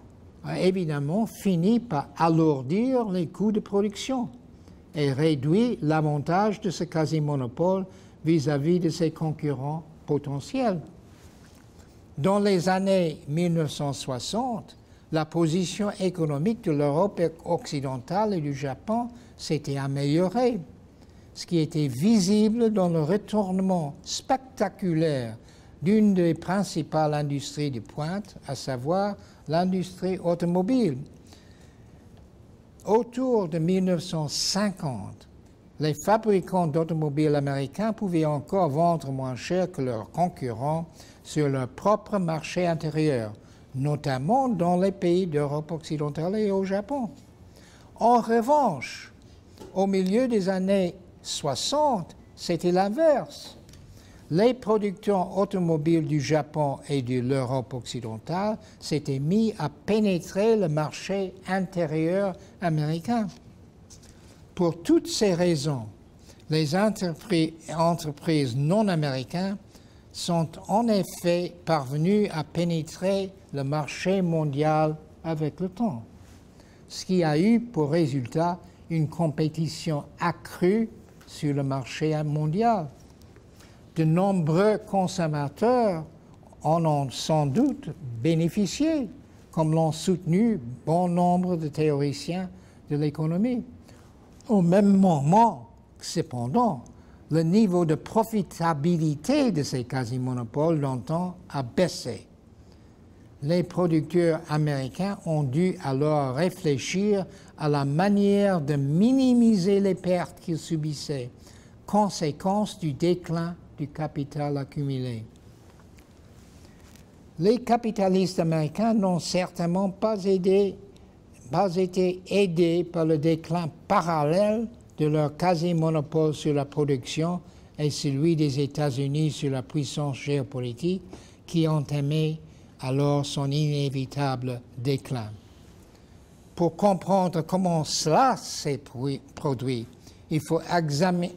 a évidemment fini par alourdir les coûts de production et réduit l'avantage de ce quasi-monopole vis-à-vis de ses concurrents potentiels. Dans les années 1960, la position économique de l'Europe occidentale et du Japon s'était améliorée, ce qui était visible dans le retournement spectaculaire d'une des principales industries de pointe, à savoir l'industrie automobile. Autour de 1950, les fabricants d'automobiles américains pouvaient encore vendre moins cher que leurs concurrents sur leur propre marché intérieur, notamment dans les pays d'Europe occidentale et au Japon. En revanche, au milieu des années 60, c'était l'inverse. Les producteurs automobiles du Japon et de l'Europe occidentale s'étaient mis à pénétrer le marché intérieur américain. Pour toutes ces raisons, les entreprises non américaines sont en effet parvenues à pénétrer le marché mondial avec le temps, ce qui a eu pour résultat une compétition accrue sur le marché mondial. De nombreux consommateurs en ont sans doute bénéficié, comme l'ont soutenu bon nombre de théoriciens de l'économie. Au même moment, cependant, le niveau de profitabilité de ces quasi-monopoles d'antan a baissé. Les producteurs américains ont dû alors réfléchir à la manière de minimiser les pertes qu'ils subissaient, conséquence du déclin du capital accumulé. Les capitalistes américains n'ont certainement pas été aidés par le déclin parallèle de leur quasi-monopole sur la production et celui des États-Unis sur la puissance géopolitique qui entamait alors son inévitable déclin. Pour comprendre comment cela s'est produit, il faut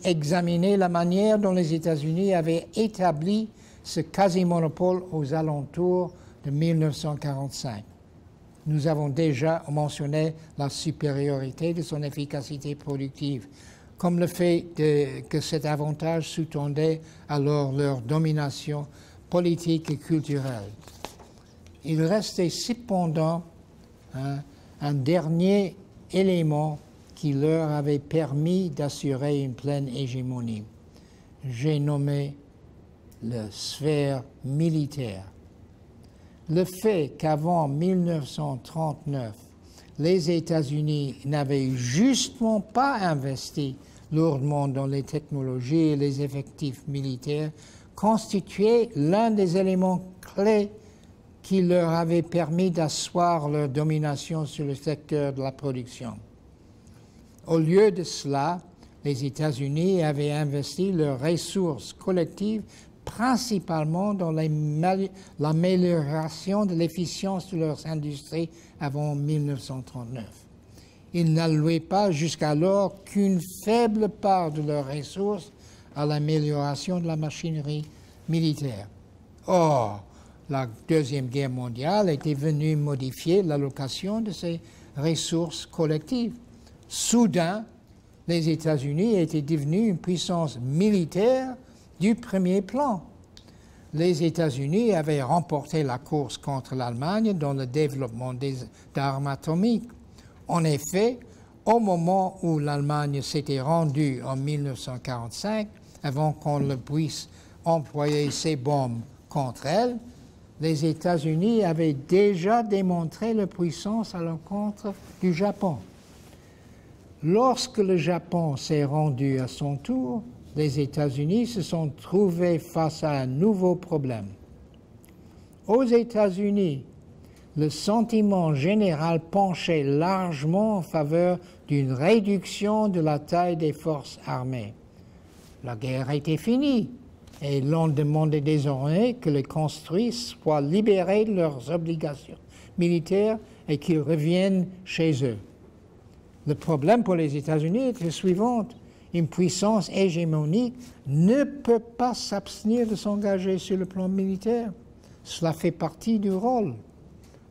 examiner la manière dont les États-Unis avaient établi ce quasi-monopole aux alentours de 1945. Nous avons déjà mentionné la supériorité de son efficacité productive, comme le fait que cet avantage sous-tendait alors leur domination politique et culturelle. Il restait cependant un dernier élément qui leur avait permis d'assurer une pleine hégémonie. J'ai nommé la sphère militaire. Le fait qu'avant 1939, les États-Unis n'avaient justement pas investi lourdement dans les technologies et les effectifs militaires constituait l'un des éléments clés qui leur avait permis d'asseoir leur domination sur le secteur de la production. Au lieu de cela, les États-Unis avaient investi leurs ressources collectives principalement dans l'amélioration de l'efficience de leurs industries avant 1939. Ils n'allouaient pas jusqu'alors qu'une faible part de leurs ressources à l'amélioration de la machinerie militaire. Or, la Deuxième Guerre mondiale était venue modifier l'allocation de ces ressources collectives. Soudain, les États-Unis étaient devenus une puissance militaire du premier plan. Les États-Unis avaient remporté la course contre l'Allemagne dans le développement des armes atomiques. En effet, au moment où l'Allemagne s'était rendue en 1945, avant qu'on ne puisse employer ses bombes contre elle, les États-Unis avaient déjà démontré leur puissance à l'encontre du Japon. Lorsque le Japon s'est rendu à son tour, les États-Unis se sont trouvés face à un nouveau problème. Aux États-Unis, le sentiment général penchait largement en faveur d'une réduction de la taille des forces armées. La guerre était finie et l'on demandait désormais que les construits soient libérés de leurs obligations militaires et qu'ils reviennent chez eux. Le problème pour les États-Unis est le suivant. Une puissance hégémonique ne peut pas s'abstenir de s'engager sur le plan militaire. Cela fait partie du rôle.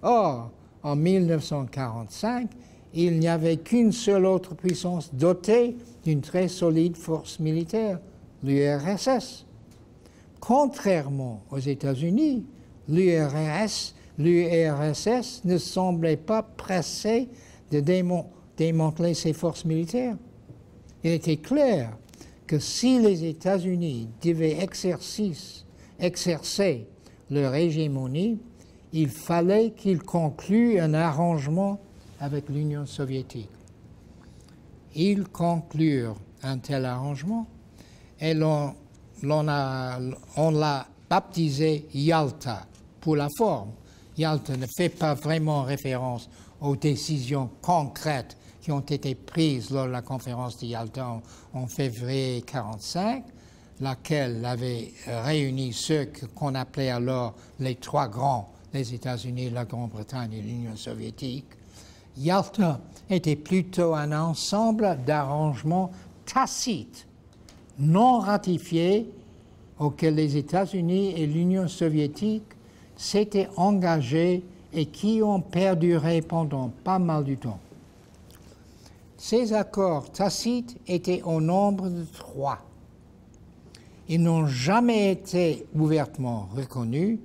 Or, en 1945, il n'y avait qu'une seule autre puissance dotée d'une très solide force militaire, l'URSS. Contrairement aux États-Unis, l'URSS ne semblait pas pressée de démanteler ses forces militaires. Il était clair que si les États-Unis devaient exercer leur hégémonie, il fallait qu'ils concluent un arrangement avec l'Union soviétique. Ils conclurent un tel arrangement et on l'a baptisé Yalta pour la forme. Yalta ne fait pas vraiment référence aux décisions concrètes qui ont été prises lors de la conférence de Yalta en février 1945, laquelle avait réuni ceux qu'on appelait alors les trois grands, les États-Unis, la Grande-Bretagne et l'Union soviétique. Yalta était plutôt un ensemble d'arrangements tacites, non ratifiés, auxquels les États-Unis et l'Union soviétique s'étaient engagés et qui ont perduré pendant pas mal de temps. Ces accords tacites étaient au nombre de 3. Ils n'ont jamais été ouvertement reconnus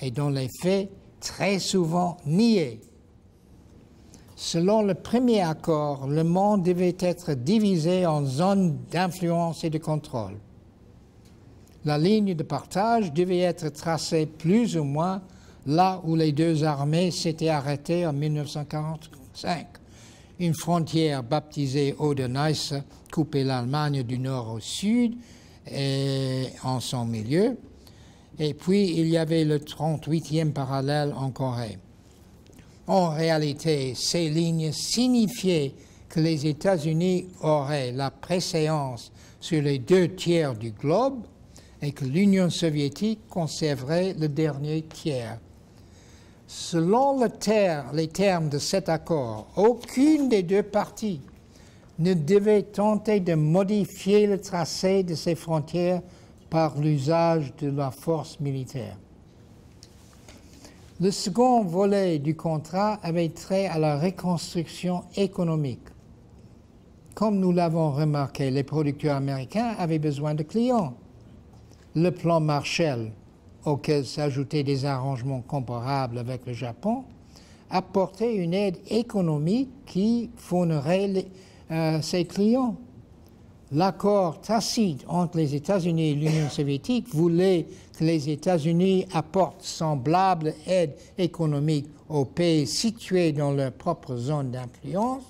et dans les faits très souvent niés. Selon le premier accord, le monde devait être divisé en zones d'influence et de contrôle. La ligne de partage devait être tracée plus ou moins là où les deux armées s'étaient arrêtées en 1945. Une frontière baptisée Oder-Neisse coupait l'Allemagne du nord au sud et en son milieu. Et puis il y avait le 38e parallèle en Corée. En réalité, ces lignes signifiaient que les États-Unis auraient la préséance sur les 2/3 du globe et que l'Union soviétique conserverait le dernier tiers. Selon les termes de cet accord, aucune des deux parties ne devait tenter de modifier le tracé de ces frontières par l'usage de la force militaire. Le second volet du contrat avait trait à la reconstruction économique. Comme nous l'avons remarqué, les producteurs américains avaient besoin de clients. Le plan Marshall, auquel s'ajoutaient des arrangements comparables avec le Japon, apportait une aide économique qui fournirait ses clients. L'accord tacite entre les États-Unis et l'Union soviétique voulait que les États-Unis apportent semblable aide économique aux pays situés dans leur propre zone d'influence,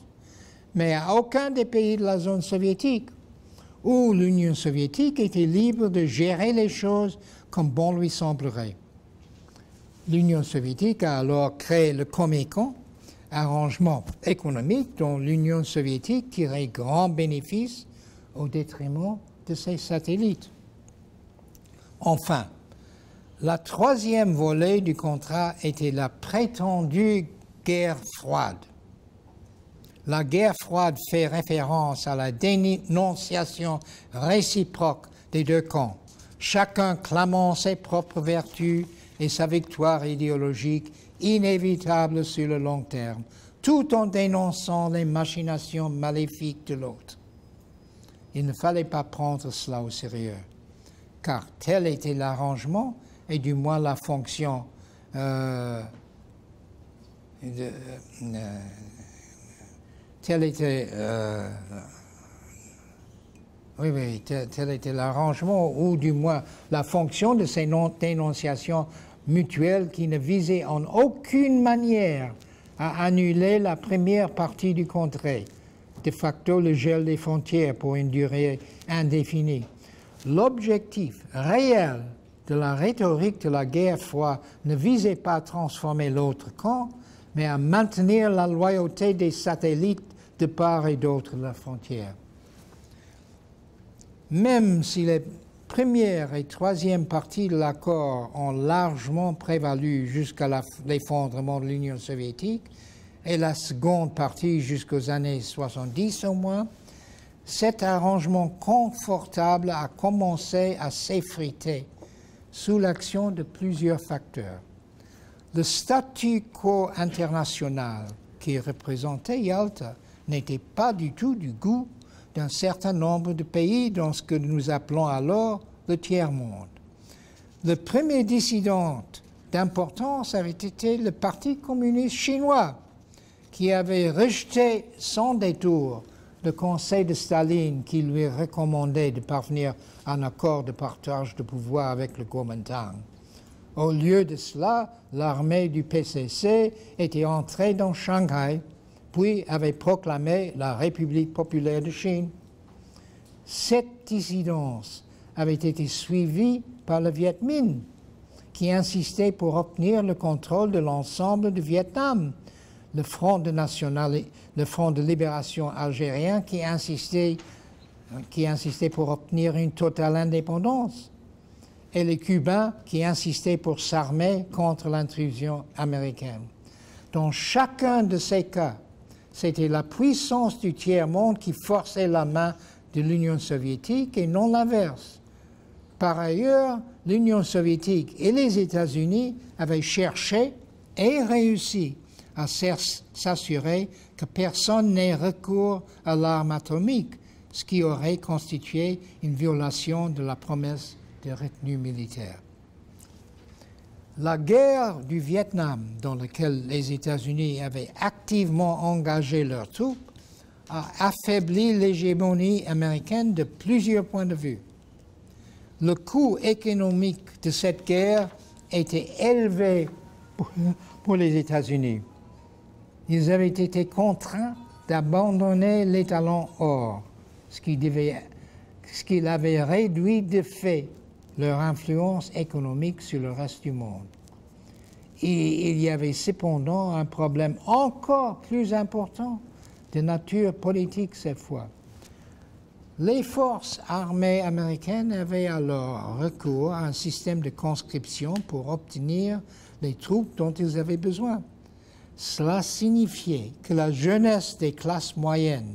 mais à aucun des pays de la zone soviétique, où l'Union soviétique était libre de gérer les choses comme bon lui semblerait. L'Union soviétique a alors créé le Comecon, arrangement économique dont l'Union soviétique tirait grand bénéfice au détriment de ses satellites. Enfin, la troisième volet du contrat était la prétendue guerre froide. La guerre froide fait référence à la dénonciation réciproque des deux camps, chacun clamant ses propres vertus et sa victoire idéologique inévitable sur le long terme, tout en dénonçant les machinations maléfiques de l'autre. il ne fallait pas prendre cela au sérieux, car tel était l'arrangement et du moins la fonction tel était tel était l'arrangement, ou du moins la fonction de ces dénonciations mutuelles qui ne visaient en aucune manière à annuler la première partie du contrat, de facto le gel des frontières pour une durée indéfinie. L'objectif réel de la rhétorique de la guerre froide ne visait pas à transformer l'autre camp, mais à maintenir la loyauté des satellites de part et d'autre de la frontière. Même si les première et troisième parties de l'accord ont largement prévalu jusqu'à l'effondrement de l'Union soviétique et la seconde partie jusqu'aux années 70 au moins, cet arrangement confortable a commencé à s'effriter sous l'action de plusieurs facteurs. Le statu quo international qui représentait Yalta n'était pas du tout du goût d'un certain nombre de pays dans ce que nous appelons alors le tiers-monde. Le premier dissident d'importance avait été le Parti communiste chinois, qui avait rejeté sans détour le conseil de Staline qui lui recommandait de parvenir à un accord de partage de pouvoir avec le Kuomintang. Au lieu de cela, l'armée du PCC était entrée dans Shanghai, puis avait proclamé la République populaire de Chine. Cette dissidence avait été suivie par le Viet Minh, qui insistait pour obtenir le contrôle de l'ensemble du Vietnam, le Front de libération algérien qui insistait pour obtenir une totale indépendance, et les Cubains qui insistaient pour s'armer contre l'intrusion américaine. Dans chacun de ces cas, c'était la puissance du tiers-monde qui forçait la main de l'Union soviétique et non l'inverse. Par ailleurs, l'Union soviétique et les États-Unis avaient cherché et réussi à s'assurer que personne n'ait recours à l'arme atomique, ce qui aurait constitué une violation de la promesse de retenue militaire. La guerre du Vietnam, dans laquelle les États-Unis avaient activement engagé leurs troupes, a affaibli l'hégémonie américaine de plusieurs points de vue. Le coût économique de cette guerre était élevé pour les États-Unis. Ils avaient été contraints d'abandonner l'étalon or, ce qui avait réduit de fait leur influence économique sur le reste du monde. Et il y avait cependant un problème encore plus important de nature politique cette fois. Les forces armées américaines avaient alors recours à un système de conscription pour obtenir les troupes dont ils avaient besoin. Cela signifiait que la jeunesse des classes moyennes,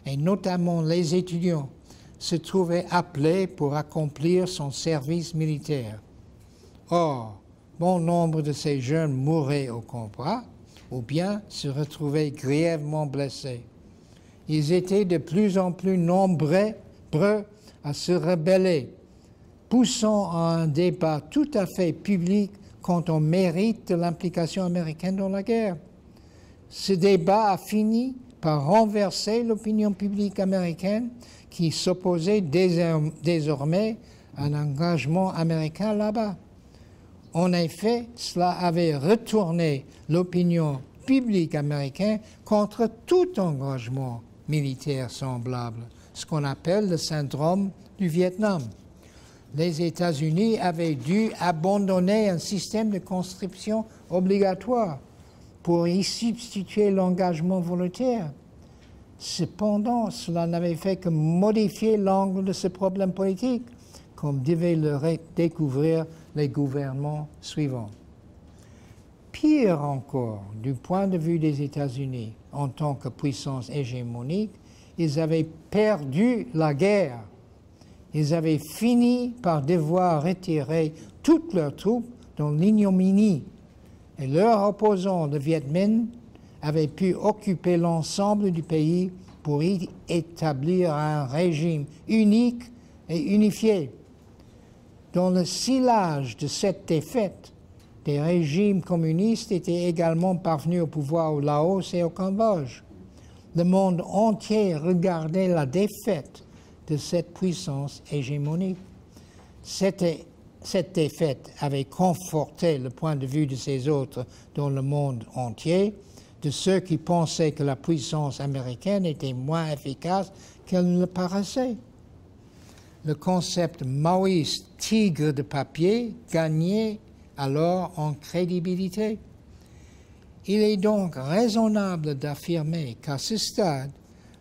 et notamment les étudiants, se trouvait appelé pour accomplir son service militaire. Or, bon nombre de ces jeunes mouraient au combat ou bien se retrouvaient grièvement blessés. Ils étaient de plus en plus nombreux à se rebeller, poussant à un débat tout à fait public quant au mérite de l'implication américaine dans la guerre. Ce débat a fini par renverser l'opinion publique américaine qui s'opposait désormais à un engagement américain là-bas. En effet, cela avait retourné l'opinion publique américaine contre tout engagement militaire semblable, ce qu'on appelle le syndrome du Vietnam. Les États-Unis avaient dû abandonner un système de conscription obligatoire pour y substituer l'engagement volontaire. Cependant, cela n'avait fait que modifier l'angle de ce problème politique, comme devaient le découvrir les gouvernements suivants. Pire encore, du point de vue des États-Unis, en tant que puissance hégémonique, ils avaient perdu la guerre. Ils avaient fini par devoir retirer toutes leurs troupes dans l'ignominie, et leur opposant, le Viet Minh, avait pu occuper l'ensemble du pays pour y établir un régime unique et unifié. Dans le sillage de cette défaite, des régimes communistes étaient également parvenus au pouvoir au Laos et au Cambodge. Le monde entier regardait la défaite de cette puissance hégémonique. Cette défaite avait conforté le point de vue de ces autres dans le monde entier, de ceux qui pensaient que la puissance américaine était moins efficace qu'elle ne le paraissait. Le concept maoïste « tigre de papier » gagnait alors en crédibilité. Il est donc raisonnable d'affirmer qu'à ce stade,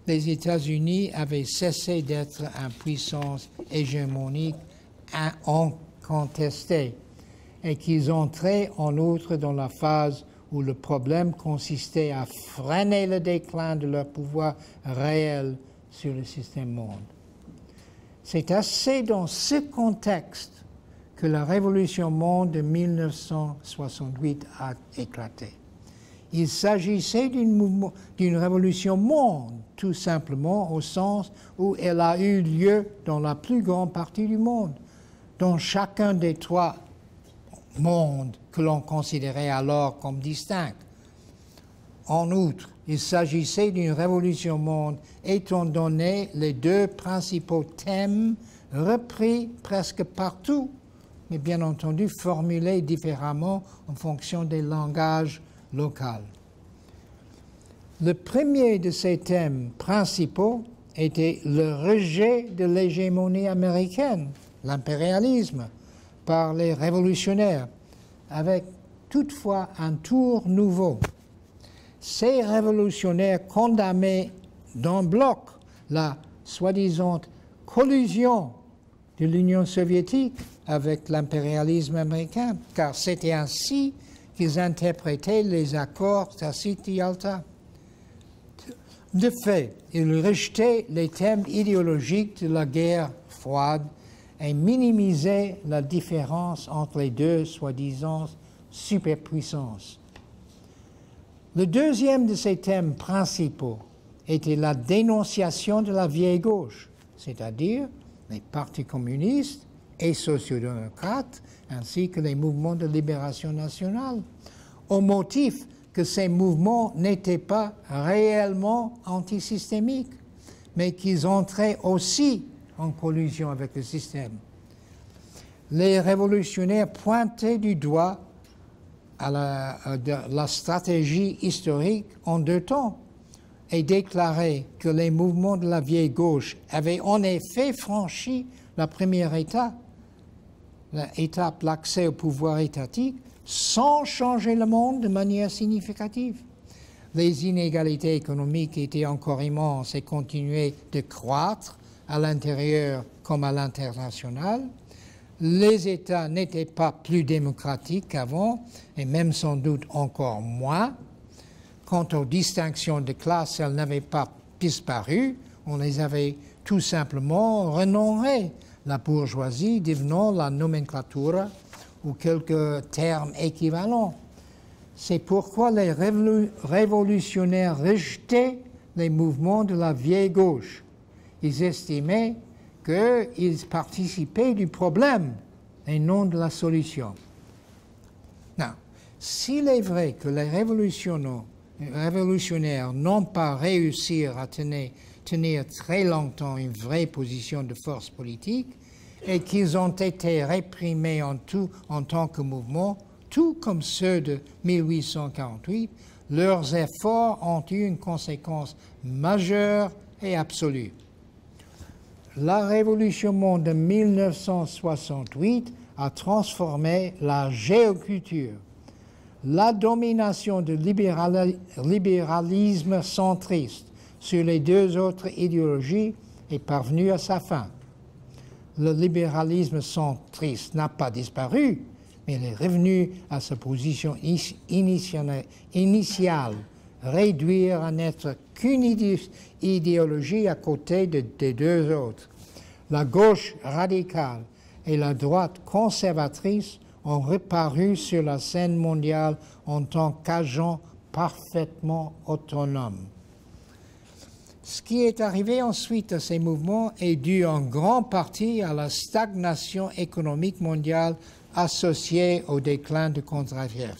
les États-Unis avaient cessé d'être une puissance hégémonique incontestée et qu'ils entraient en outre dans la phase où le problème consistait à freiner le déclin de leur pouvoir réel sur le système monde. C'est assez dans ce contexte que la révolution monde de 1968 a éclaté. Il s'agissait d'une révolution monde, tout simplement au sens où elle a eu lieu dans la plus grande partie du monde, dans chacun des trois mondes que l'on considérait alors comme distincts. En outre, il s'agissait d'une révolution monde étant donné les deux principaux thèmes repris presque partout, mais bien entendu formulés différemment en fonction des langages locaux. Le premier de ces thèmes principaux était le rejet de l'hégémonie américaine, l'impérialisme, par les révolutionnaires, avec toutefois un tour nouveau. Ces révolutionnaires condamnaient d'en bloc la soi-disant collusion de l'Union soviétique avec l'impérialisme américain, car c'était ainsi qu'ils interprétaient les accords Tacite de Yalta. De fait, ils rejetaient les thèmes idéologiques de la guerre froide et minimisaient la différence entre les deux soi-disant superpuissances. Le deuxième de ces thèmes principaux était la dénonciation de la vieille gauche, c'est-à-dire les partis communistes et sociodémocrates, ainsi que les mouvements de libération nationale, au motif que ces mouvements n'étaient pas réellement antisystémiques, mais qu'ils entraient aussi en collusion avec le système. Les révolutionnaires pointaient du doigt à la stratégie historique en deux temps et déclaraient que les mouvements de la vieille gauche avaient en effet franchi la première étape, l'accès au pouvoir étatique, sans changer le monde de manière significative. Les inégalités économiques étaient encore immenses et continuaient de croître à l'intérieur comme à l'international. Les États n'étaient pas plus démocratiques qu'avant, et même sans doute encore moins. Quant aux distinctions de classe, elles n'avaient pas disparu, on les avait tout simplement renommées, la bourgeoisie devenant la nomenclatura ou quelques termes équivalents. C'est pourquoi les révolutionnaires rejetaient les mouvements de la vieille gauche. Ils estimaient qu'ils participaient du problème et non de la solution. Non, s'il est vrai que les révolutionnaires n'ont pas réussi à tenir très longtemps une vraie position de force politique et qu'ils ont été réprimés en tant que mouvement, tout comme ceux de 1848, leurs efforts ont eu une conséquence majeure et absolue. La révolution monde de 1968 a transformé la géoculture. La domination du libéralisme centriste sur les deux autres idéologies est parvenue à sa fin. Le libéralisme centriste n'a pas disparu, mais il est revenu à sa position initiale, réduire à n'être qu'une idéologie à côté des deux autres. La gauche radicale et la droite conservatrice ont reparu sur la scène mondiale en tant qu'agents parfaitement autonomes. Ce qui est arrivé ensuite à ces mouvements est dû en grande partie à la stagnation économique mondiale associée au déclin de Kondratiev.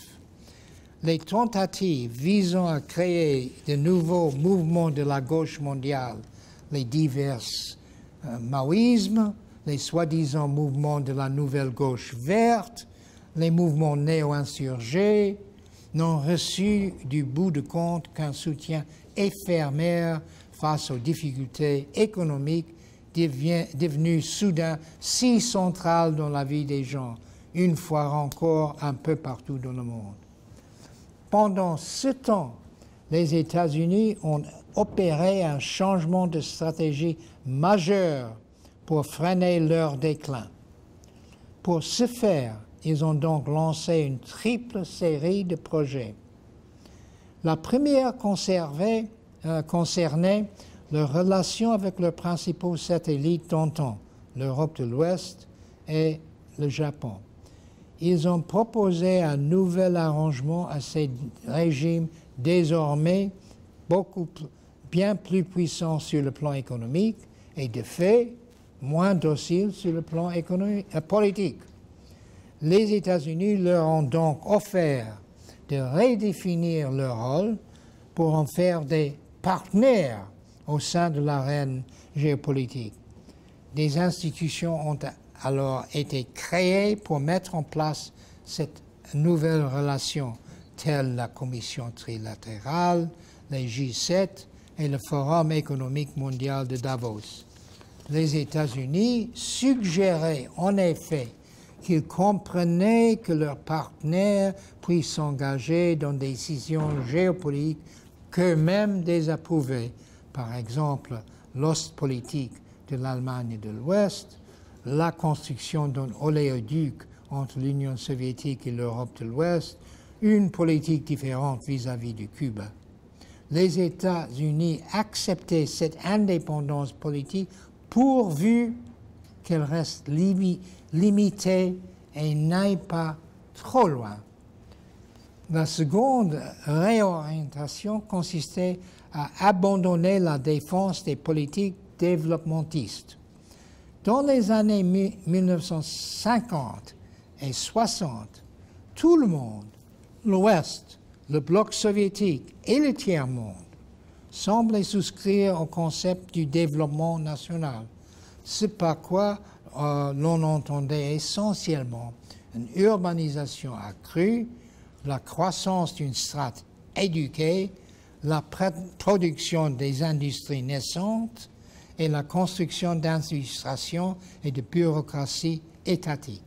Les tentatives visant à créer de nouveaux mouvements de la gauche mondiale, les divers maoïsmes, les soi-disant mouvements de la nouvelle gauche verte, les mouvements néo-insurgés, n'ont reçu du bout de compte qu'un soutien éphémère face aux difficultés économiques devenues soudain si centrales dans la vie des gens, une fois encore un peu partout dans le monde. Pendant ce temps, les États-Unis ont opéré un changement de stratégie majeur pour freiner leur déclin. Pour ce faire, ils ont donc lancé une triple série de projets. La première concernait leurs relations avec leurs principaux satellites d'antan, l'Europe de l'Ouest et le Japon. Ils ont proposé un nouvel arrangement à ces régimes désormais bien plus puissants sur le plan économique et de fait moins dociles sur le plan politique. Les États-Unis leur ont donc offert de redéfinir leur rôle pour en faire des partenaires au sein de l'arène géopolitique. Des institutions ont alors été créées pour mettre en place cette nouvelle relation, telles la Commission trilatérale, les G7 et le Forum économique mondial de Davos. Les États-Unis suggéraient en effet qu'ils comprenaient que leurs partenaires puissent s'engager dans des décisions géopolitiques qu'eux-mêmes désapprouvaient, par exemple l'ostpolitique de l'Allemagne de l'Ouest, la construction d'un oléoduc entre l'Union soviétique et l'Europe de l'Ouest, une politique différente vis-à-vis de Cuba. Les États-Unis acceptaient cette indépendance politique pourvu qu'elle reste limitée et n'aille pas trop loin. La seconde réorientation consistait à abandonner la défense des politiques développementistes. Dans les années 1950 et 60, tout le monde, l'Ouest, le bloc soviétique et le tiers-monde, semblaient souscrire au concept du développement national, ce par quoi l'on entendait essentiellement une urbanisation accrue, la croissance d'une strate éduquée, la production des industries naissantes et la construction d'administrations et de bureaucraties étatiques.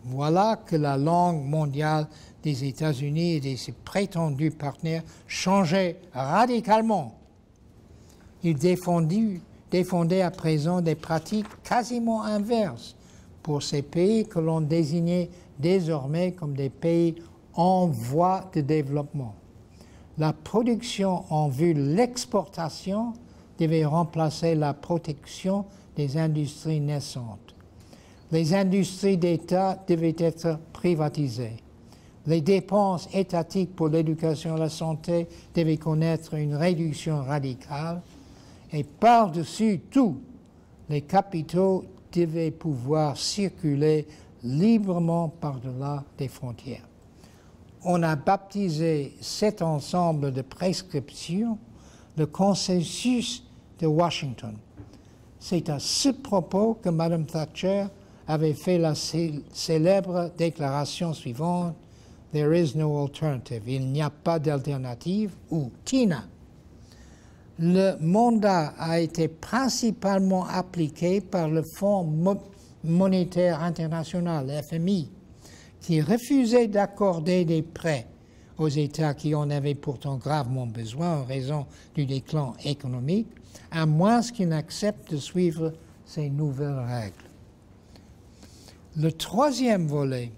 Voilà que la langue mondiale des États-Unis et de ses prétendus partenaires changeait radicalement. Ils défendaient à présent des pratiques quasiment inverses pour ces pays que l'on désignait désormais comme des pays en voie de développement. La production en vue de l'exportation devait remplacer la protection des industries naissantes. Les industries d'État devaient être privatisées. Les dépenses étatiques pour l'éducation et la santé devaient connaître une réduction radicale. Et par-dessus tout, les capitaux devaient pouvoir circuler librement par-delà des frontières. On a baptisé cet ensemble de prescriptions le consensus de Washington. C'est à ce propos que Mme Thatcher avait fait la célèbre déclaration suivante « There is no alternative », il n'y a pas d'alternative, ou TINA. Le mandat a été principalement appliqué par le Fonds monétaire international, FMI, qui refusait d'accorder des prêts aux États qui en avaient pourtant gravement besoin en raison du déclin économique, à moins qu'ils n'acceptent de suivre ces nouvelles règles. Le troisième volet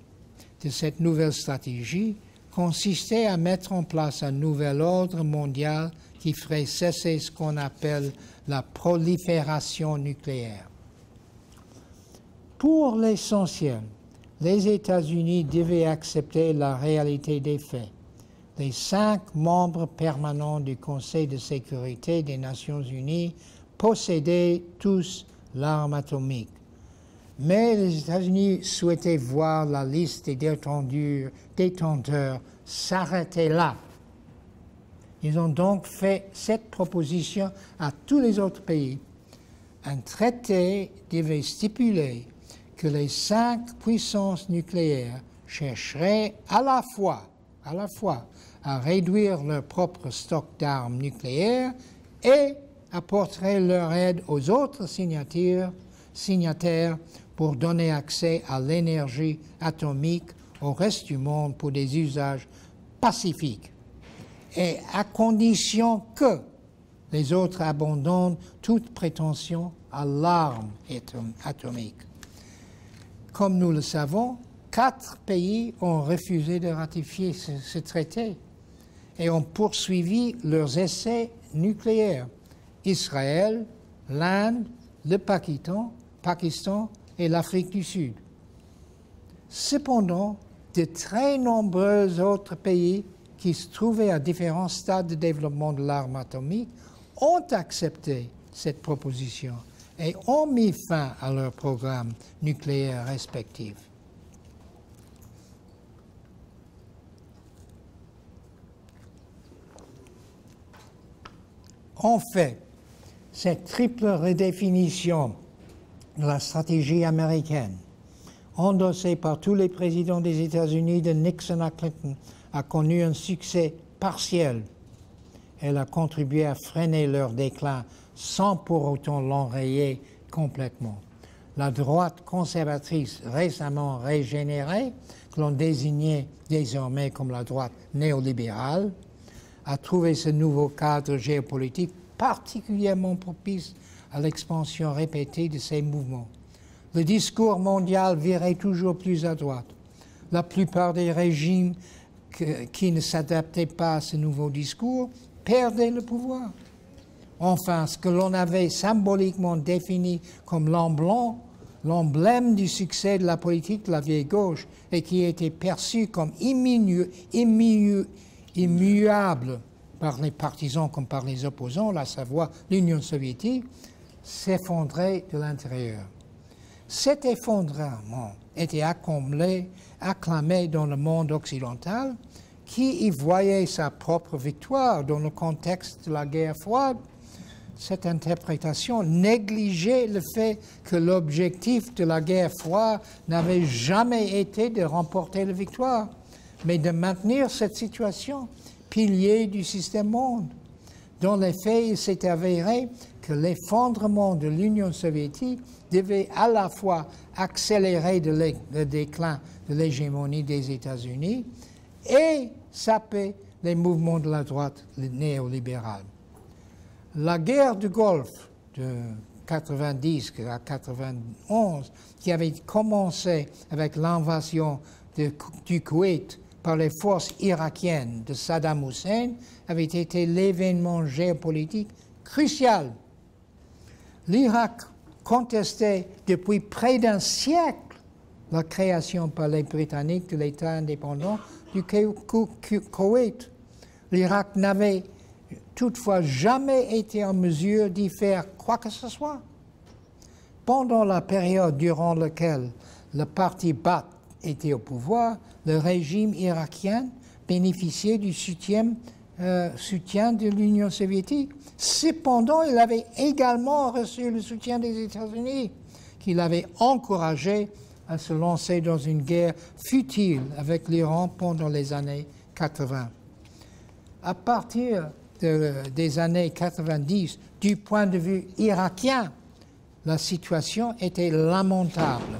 de cette nouvelle stratégie consistait à mettre en place un nouvel ordre mondial qui ferait cesser ce qu'on appelle la prolifération nucléaire. Pour l'essentiel, les États-Unis devaient accepter la réalité des faits. les 5 membres permanents du Conseil de sécurité des Nations Unies possédaient tous l'arme atomique. Mais les États-Unis souhaitaient voir la liste des détenteurs s'arrêter là. Ils ont donc fait cette proposition à tous les autres pays. Un traité devait stipuler que les 5 puissances nucléaires chercheraient à la fois à réduire leur propre stock d'armes nucléaires et apporteraient leur aide aux autres signataires pour donner accès à l'énergie atomique au reste du monde pour des usages pacifiques, et à condition que les autres abandonnent toute prétention à l'arme atomique. Comme nous le savons, 4 pays ont refusé de ratifier ce traité et ont poursuivi leurs essais nucléaires: Israël, l'Inde, le Pakistan et l'Afrique du Sud. Cependant, de très nombreux autres pays qui se trouvaient à différents stades de développement de l'arme atomique ont accepté cette proposition et ont mis fin à leurs programmes nucléaires respectifs. En fait, cette triple redéfinition de la stratégie américaine, endossée par tous les présidents des États-Unis de Nixon à Clinton, a connu un succès partiel. Elle a contribué à freiner leur déclin sans pour autant l'enrayer complètement. La droite conservatrice récemment régénérée, que l'on désignait désormais comme la droite néolibérale, a trouvé ce nouveau cadre géopolitique particulièrement propice à l'expansion répétée de ces mouvements. Le discours mondial virait toujours plus à droite. La plupart des régimes qui ne s'adaptaient pas à ce nouveau discours perdaient le pouvoir. Enfin, ce que l'on avait symboliquement défini comme l'emblème du succès de la politique de la vieille gauche et qui était perçu comme immuable par les partisans comme par les opposants, à savoir l'Union soviétique, s'effondrait de l'intérieur. Cet effondrement était acclamé dans le monde occidental, qui y voyait sa propre victoire dans le contexte de la guerre froide. Cette interprétation négligeait le fait que l'objectif de la guerre froide n'avait jamais été de remporter la victoire, mais de maintenir cette situation, pilier du système monde. Dans les faits, il s'est avéré que l'effondrement de l'Union soviétique devait à la fois accélérer le déclin de l'hégémonie des États-Unis et saper les mouvements de la droite néolibérale. La guerre du Golfe de 90 à 91, qui avait commencé avec l'invasion du Koweït par les forces irakiennes de Saddam Hussein, avait été l'événement géopolitique crucial. L'Irak contestait depuis près d'un siècle la création par les Britanniques de l'État indépendant du Koweït. L'Irak n'avait toutefois jamais été en mesure d'y faire quoi que ce soit. Pendant la période durant laquelle le parti Ba'ath était au pouvoir, le régime irakien bénéficiait du soutien de l'Union soviétique. Cependant, il avait également reçu le soutien des États-Unis, qui l'avaient encouragé à se lancer dans une guerre futile avec l'Iran pendant les années 80. À partir des années 90, du point de vue irakien, la situation était lamentable.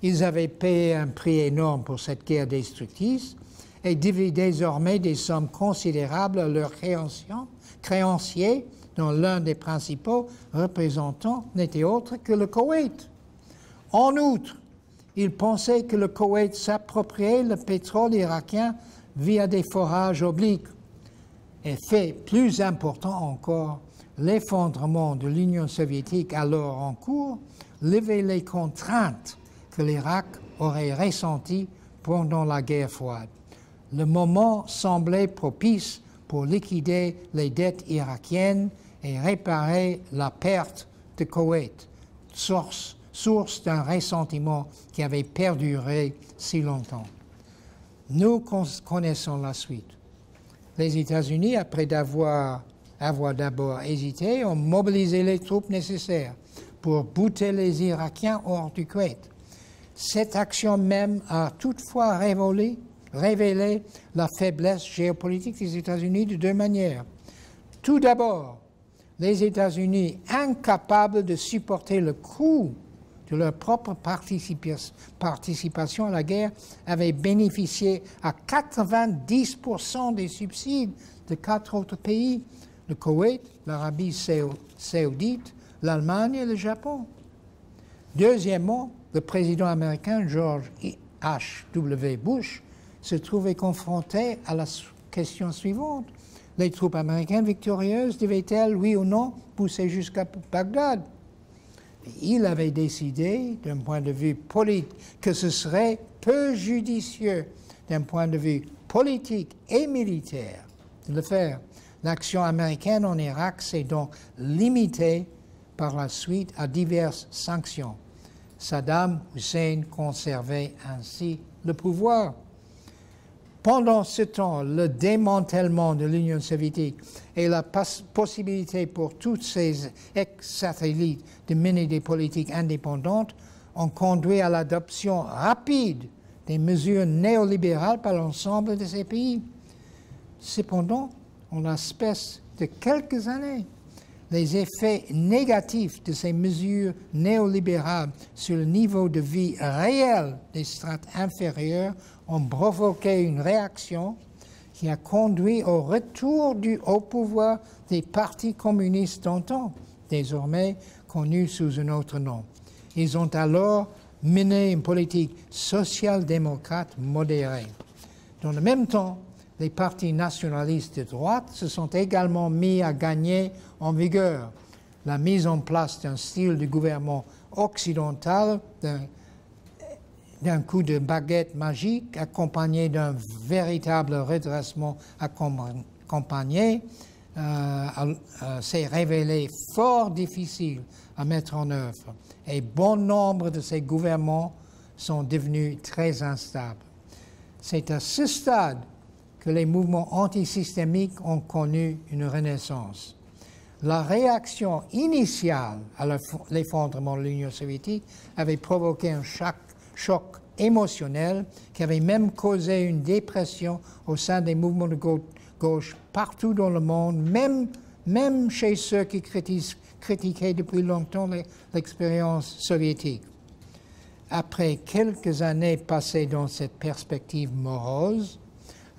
Ils avaient payé un prix énorme pour cette guerre destructrice et devaient désormais des sommes considérables à leurs créanciers, dont l'un des principaux représentants n'était autre que le Koweït. En outre, ils pensaient que le Koweït s'appropriait le pétrole irakien via des forages obliques. Et fait plus important encore, l'effondrement de l'Union soviétique alors en cours levait les contraintes que l'Irak aurait ressenties pendant la guerre froide. le moment semblait propice pour liquider les dettes irakiennes et réparer la perte de Koweït, source d'un ressentiment qui avait perduré si longtemps. Nous connaissons la suite. Les États-Unis, après avoir d'abord hésité, ont mobilisé les troupes nécessaires pour bouter les Irakiens hors du Koweït. Cette action même a toutefois révélé la faiblesse géopolitique des États-Unis de deux manières. Tout d'abord, les États-Unis, incapables de supporter le coût de leur propre participation à la guerre, avaient bénéficié à 90% des subsides de 4 autres pays, le Koweït, l'Arabie saoudite, l'Allemagne et le Japon. Deuxièmement, le président américain George H.W. Bush se trouvait confronté à la question suivante. Les troupes américaines victorieuses devaient-elles, oui ou non, pousser jusqu'à Bagdad? Il avait décidé, d'un point de vue politique, que ce serait peu judicieux, d'un point de vue politique et militaire, de le faire. L'action américaine en Irak s'est donc limitée par la suite à diverses sanctions. Saddam Hussein conservait ainsi le pouvoir. Pendant ce temps, le démantèlement de l'Union soviétique et la possibilité pour tous ces ex-satellites de mener des politiques indépendantes ont conduit à l'adoption rapide des mesures néolibérales par l'ensemble de ces pays. Cependant, en l'espèce de quelques années, les effets négatifs de ces mesures néolibérales sur le niveau de vie réel des strates inférieures ont provoqué une réaction qui a conduit au retour au pouvoir des partis communistes d'antan, désormais connus sous un autre nom. Ils ont alors mené une politique social-démocrate modérée. Dans le même temps, les partis nationalistes de droite se sont également mis à gagner en vigueur. La mise en place d'un style de gouvernement occidental, d'un coup de baguette magique, accompagné d'un véritable redressement accompagné, s'est révélé fort difficile à mettre en œuvre. Et bon nombre de ces gouvernements sont devenus très instables. C'est à ce stade que les mouvements antisystémiques ont connu une renaissance. La réaction initiale à l'effondrement de l'Union soviétique avait provoqué un choc émotionnel qui avait même causé une dépression au sein des mouvements de gauche partout dans le monde, même chez ceux qui critiquaient depuis longtemps l'expérience soviétique. Après quelques années passées dans cette perspective morose,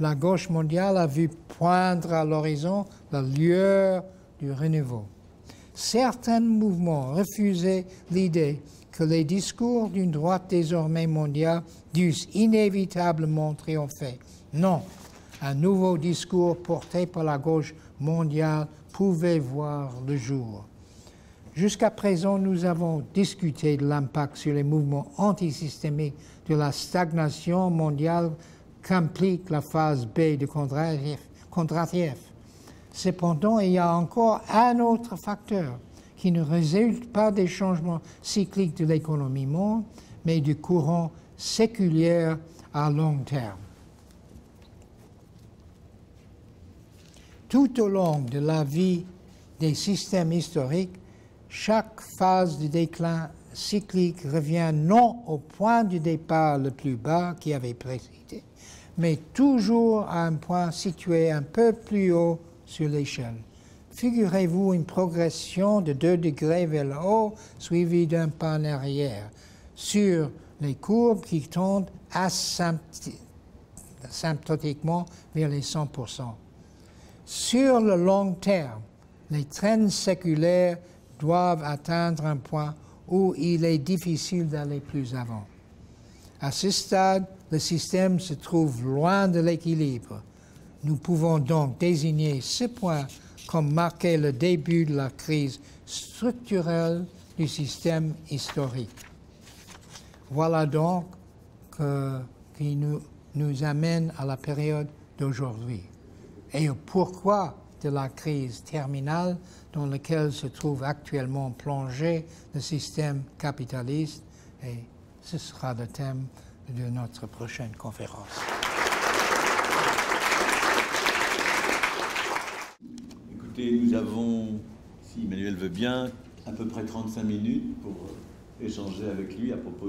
la gauche mondiale a vu poindre à l'horizon la lueur du renouveau. Certains mouvements refusaient l'idée que les discours d'une droite désormais mondiale dussent inévitablement triompher. Non, un nouveau discours porté par la gauche mondiale pouvait voir le jour. Jusqu'à présent, nous avons discuté de l'impact sur les mouvements antisystémiques de la stagnation mondiale qu'implique la phase B de Kondratiev. Cependant, il y a encore un autre facteur qui ne résulte pas des changements cycliques de l'économie mondiale, mais du courant séculier à long terme. Tout au long de la vie des systèmes historiques, chaque phase de déclin cyclique revient non au point de départ le plus bas qui avait précédé, mais toujours à un point situé un peu plus haut sur l'échelle. Figurez-vous une progression de 2 degrés vers le haut, suivie d'un pas en arrière, sur les courbes qui tendent asymptotiquement vers les 100%. Sur le long terme, les trends séculaires doivent atteindre un point où il est difficile d'aller plus avant. À ce stade, le système se trouve loin de l'équilibre. Nous pouvons donc désigner ce point comme marquer le début de la crise structurelle du système historique. Voilà donc qui nous nous amène à la période d'aujourd'hui et au pourquoi de la crise terminale dans laquelle se trouve actuellement plongé le système capitaliste. Et ce sera le thème de notre prochaine conférence. Écoutez, nous avons, si Emmanuel veut bien, à peu près 35 minutes pour échanger avec lui à propos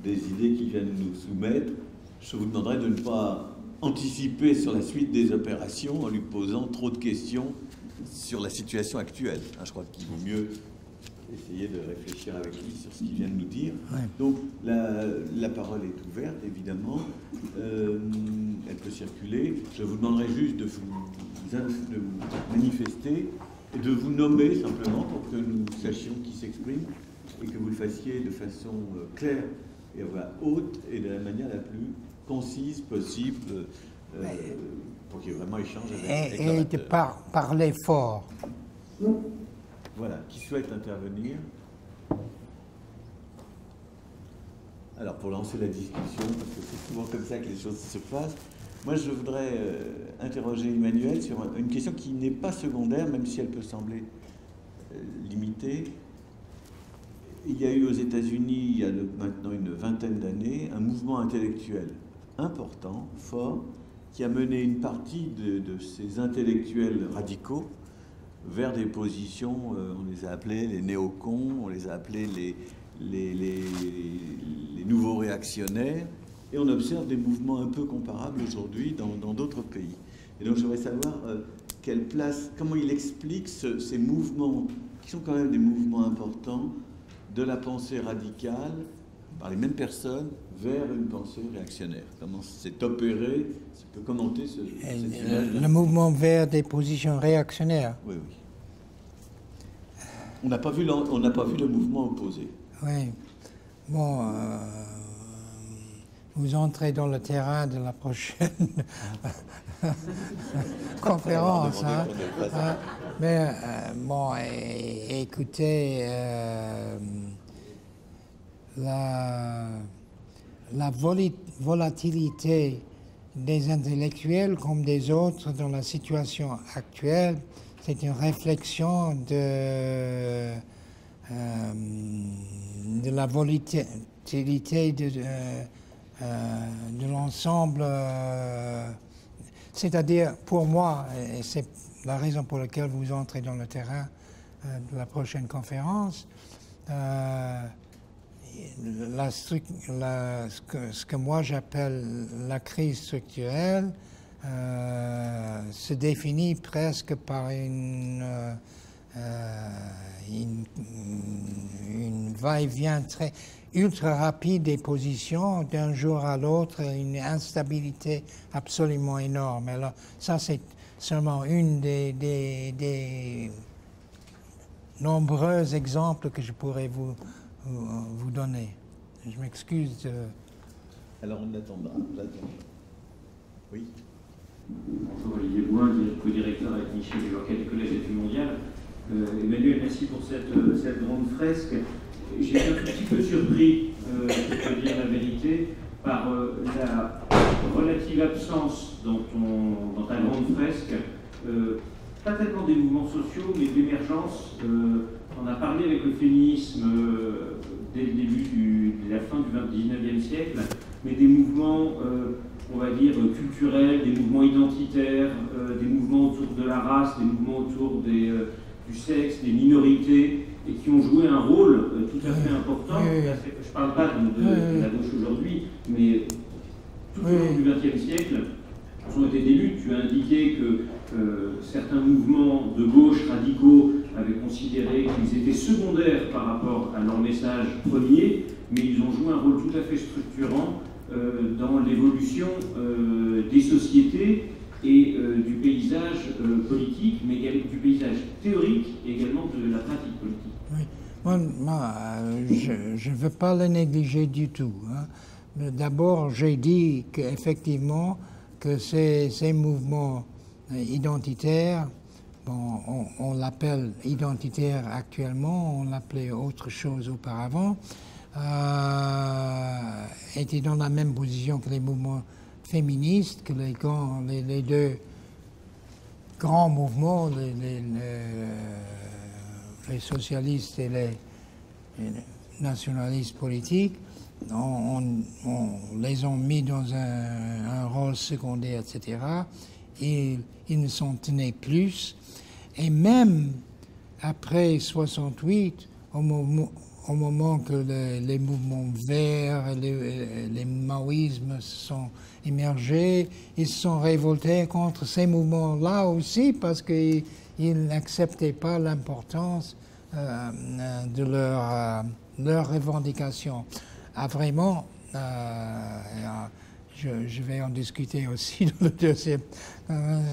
des idées qu'il vient de nous soumettre. Je vous demanderai de ne pas anticiper sur la suite des opérations en lui posant trop de questions sur la situation actuelle. Je crois qu'il vaut mieux essayer de réfléchir avec lui sur ce qu'il vient de nous dire. Ouais. Donc la parole est ouverte, évidemment. Elle peut circuler. Je vous demanderai juste de vous manifester et de vous nommer simplement pour que nous sachions qui s'exprime et que vous le fassiez de façon claire et à voix haute et de la manière la plus concise possible pour qu'il y ait vraiment échange avec et de parler fort. Voilà, qui souhaite intervenir? Alors, pour lancer la discussion, parce que c'est souvent comme ça que les choses se passent, moi je voudrais interroger Emmanuel sur une question qui n'est pas secondaire, même si elle peut sembler limitée. Il y a eu aux États-Unis, il y a maintenant une vingtaine d'années, un mouvement intellectuel important, fort, qui a mené une partie de ces intellectuels radicaux vers des positions, on les a appelés les néocons, on les a appelés les nouveaux réactionnaires, et on observe des mouvements un peu comparables aujourd'hui dans d'autres pays. Et donc je voudrais savoir quelle place, comment il explique ces mouvements, qui sont quand même des mouvements importants, de la pensée radicale, par les mêmes personnes, vers une pensée réactionnaire. Comment c'est opéré? Tu peux commenter le mouvement vers des positions réactionnaires. Oui, oui. On n'a pas vu le mouvement opposé. Oui. Bon, vous entrez dans le terrain de la prochaine conférence. Mais bon, écoutez, la volatilité des intellectuels comme des autres dans la situation actuelle, c'est une réflexion de la volatilité de l'ensemble. C'est-à-dire, pour moi, et c'est la raison pour laquelle vous entrez dans le terrain de la prochaine conférence, ce que moi j'appelle la crise structurelle se définit presque par une va-et-vient ultra rapide des positions d'un jour à l'autre, une instabilité absolument énorme. Alors ça c'est seulement une des nombreux exemples que je pourrais vous donner. Je m'excuse. Alors on attendra. Oui. Bonjour, Olivier Bouin, co-directeur avec Michel Lorca du Collège d'études mondiales. Emmanuel, merci pour cette grande fresque. J'ai été un petit peu surpris, je peux dire la vérité, par la relative absence dans ta grande fresque, pas tellement des mouvements sociaux, mais d'émergence. On a parlé avec le féminisme dès le début de la fin du 19e siècle, mais des mouvements, on va dire, culturels, des mouvements identitaires, des mouvements autour de la race, des mouvements autour du sexe, des minorités, et qui ont joué un rôle tout à fait important. Je ne parle pas de la gauche aujourd'hui, mais tout au long du XXe siècle, ont été des luttes. Tu as indiqué que certains mouvements de gauche radicaux avaient considéré qu'ils étaient secondaires par rapport à leur message premier, mais ils ont joué un rôle tout à fait structurant dans l'évolution des sociétés et du paysage politique, mais également du paysage théorique et également de la pratique politique. Oui. Moi, je ne veux pas le négliger du tout. Hein. D'abord, j'ai dit qu'effectivement, que ces mouvements identitaires, bon, on l'appelle identitaire actuellement, on l'appelait autre chose auparavant, étaient dans la même position que les mouvements féministes, que les deux grands mouvements, les socialistes et les nationalistes politiques. On les a mis dans un rôle secondaire, etc. Et ils ne s'en tenaient plus. Et même après 68, au moment que les mouvements verts, les maoïsmes sont émergés, ils se sont révoltés contre ces mouvements-là aussi parce qu'ils n'acceptaient pas l'importance de leur revendication. Vraiment, je vais en discuter aussi dans le deuxième. Un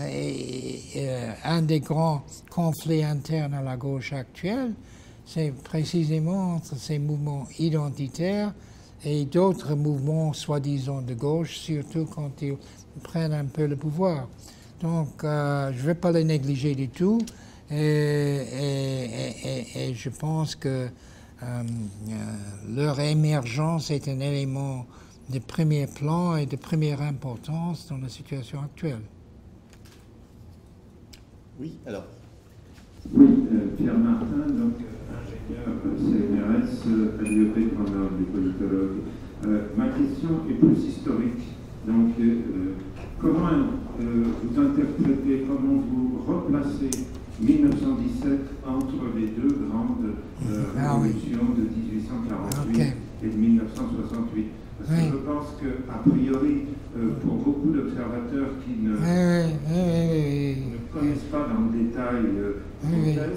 des grands conflits internes à la gauche actuelle, c'est précisément entre ces mouvements identitaires et d'autres mouvements soi-disant de gauche, surtout quand ils prennent un peu le pouvoir. Donc, je ne vais pas les négliger du tout. Et je pense que leur émergence est un élément de premier plan et de première importance dans la situation actuelle. Oui, alors. Oui, Pierre Martin, donc ingénieur CNRS à l'IEP de Grenoble, des politologues. Ma question est plus historique. Donc, comment vous interprétez, comment vous replacez 1917 entre les deux grandes révolutions de 1848 et de 1968? Parce que je pense qu'a priori, pour beaucoup d'observateurs qui ne connaissent pas dans le détail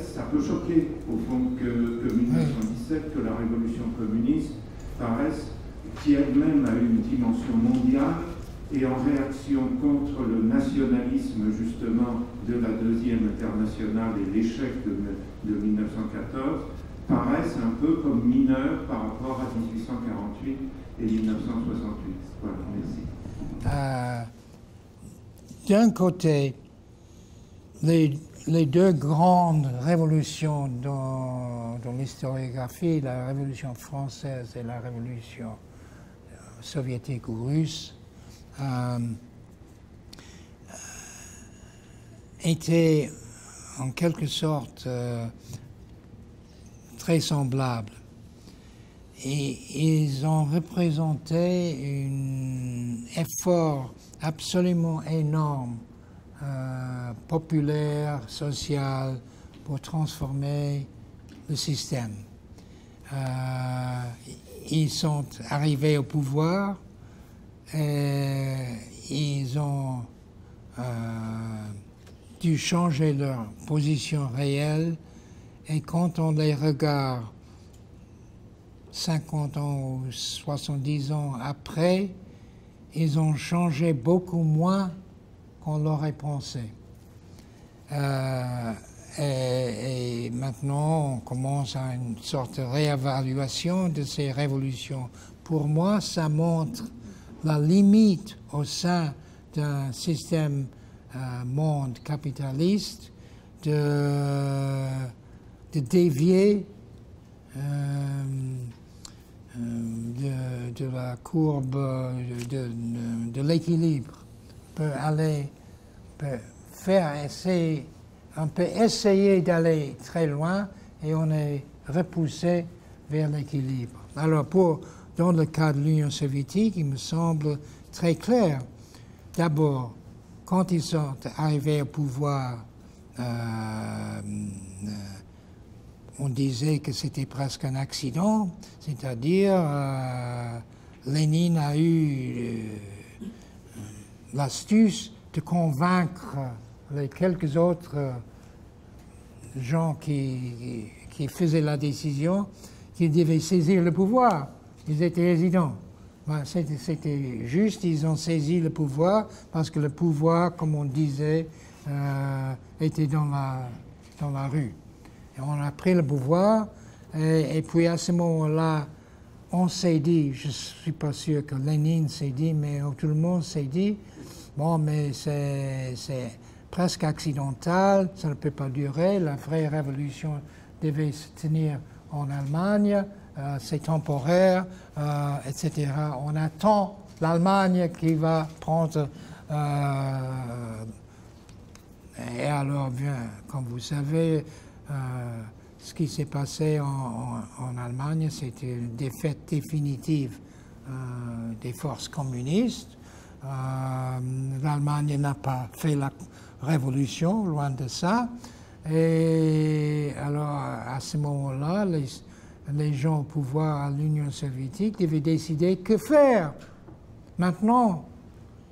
ça peut choquer au fond que 1917, que la révolution communiste paraisse, qui elle-même a une dimension mondiale, et en réaction contre le nationalisme justement de la Deuxième Internationale et l'échec de 1914, paraissent un peu comme mineurs par rapport à 1848 et 1968. Voilà, merci. D'un côté, les deux grandes révolutions dans l'historiographie, la Révolution française et la Révolution soviétique ou russe, étaient en quelque sorte très semblables. Et ils ont représenté un effort absolument énorme, populaire, social, pour transformer le système. Ils sont arrivés au pouvoir et ils ont dû changer leur position réelle, et quand on les regarde 50 ans ou 70 ans après, ils ont changé beaucoup moins qu'on l'aurait pensé. Et maintenant, on commence à une sorte de réévaluation de ces révolutions. Pour moi, ça montre la limite au sein d'un système monde capitaliste de dévier de la courbe de l'équilibre. On peut essayer d'aller très loin et on est repoussé vers l'équilibre. Alors dans le cas de l'Union soviétique, il me semble très clair. D'abord, quand ils sont arrivés au pouvoir, on disait que c'était presque un accident, c'est-à-dire Lénine a eu l'astuce de convaincre les quelques autres gens qui faisaient la décision qu'ils devaient saisir le pouvoir. Ils étaient hésitants. C'était juste, ils ont saisi le pouvoir parce que le pouvoir, comme on disait, était dans la rue. Et on a pris le pouvoir et puis à ce moment-là, on s'est dit, je ne suis pas sûr que Lénine s'est dit, mais tout le monde s'est dit, bon, mais c'est presque accidental, ça ne peut pas durer, la vraie révolution devait se tenir en Allemagne, c'est temporaire, etc. On attend l'Allemagne qui va prendre... et alors, bien, comme vous savez, ce qui s'est passé en Allemagne, c'était une défaite définitive des forces communistes. L'Allemagne n'a pas fait la révolution, loin de ça. Et alors, à ce moment-là, les gens au pouvoir à l'Union soviétique devaient décider que faire. Maintenant,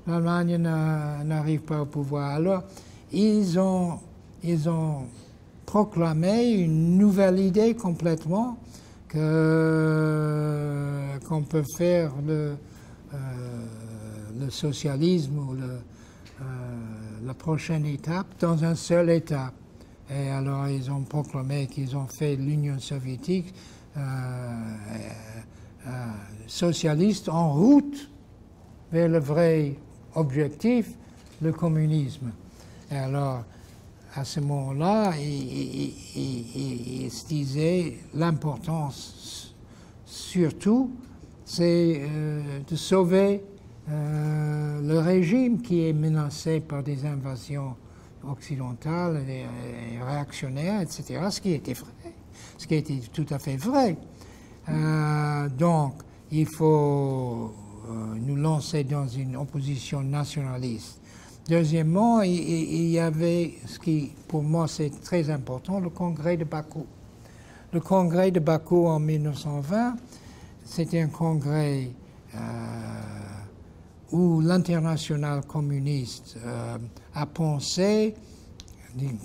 l'Allemagne n'arrive pas au pouvoir. Alors, ils ont proclamé une nouvelle idée complètement qu'on peut faire le socialisme ou la prochaine étape dans un seul État. Et alors ils ont proclamé qu'ils ont fait l'Union soviétique socialiste en route vers le vrai objectif, le communisme. Et alors, à ce moment-là, il se disait l'importance, surtout, c'est de sauver le régime qui est menacé par des invasions occidentales et réactionnaires, etc., ce qui était vrai, ce qui était tout à fait vrai. Donc, il faut nous lancer dans une opposition nationaliste. Deuxièmement, il y avait, ce qui pour moi c'est très important, le congrès de Bakou. Le congrès de Bakou en 1920, c'était un congrès où l'internationale communiste a pensé,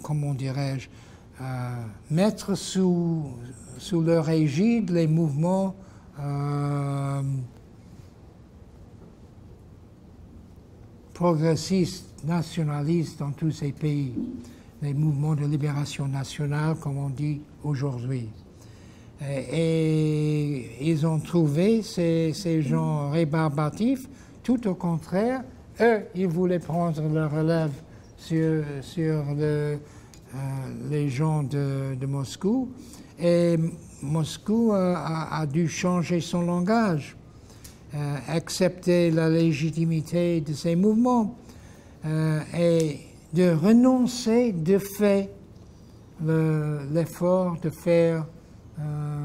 comment dirais-je, mettre sous leur égide les mouvements progressistes, nationalistes dans tous ces pays, les mouvements de libération nationale, comme on dit aujourd'hui. Et ils ont trouvé ces gens rébarbatifs. Tout au contraire, eux, ils voulaient prendre le relève sur les gens de Moscou. Et Moscou a dû changer son langage, accepter la légitimité de ces mouvements et de renoncer de fait l'effort de faire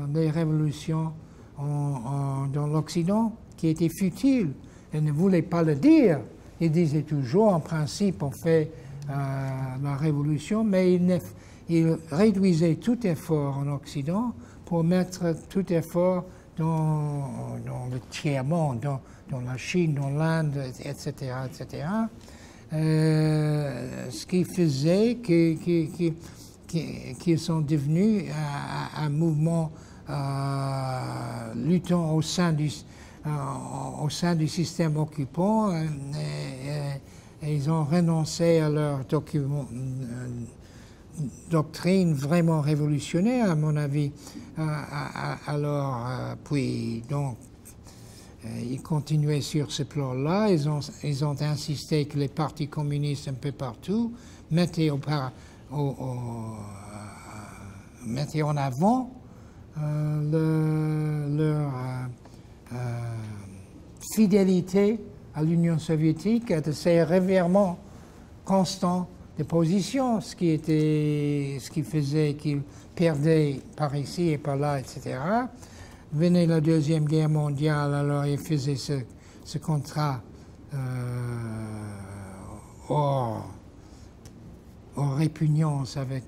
des révolutions dans l'Occident, qui était futile. Ils ne voulaient pas le dire. Ils disaient toujours, en principe, on fait la révolution, mais ils réduisaient tout effort en Occident pour mettre tout effort dans le tiers-monde, dans la Chine, dans l'Inde, etc., etc. Ce qui faisait qu'ils sont devenus un mouvement luttant au sein du système occupant, et ils ont renoncé à leur doctrine vraiment révolutionnaire, à mon avis. Alors, puis, donc, ils continuaient sur ce plan-là. Ils ont insisté que les partis communistes un peu partout mettaient en avant leur fidélité à l'Union soviétique, à de ces revirements constants de position, ce qui faisait qu'ils perdaient par ici et par là, etc. Venait la Deuxième Guerre mondiale, alors ils faisaient ce contrat hors répugnance avec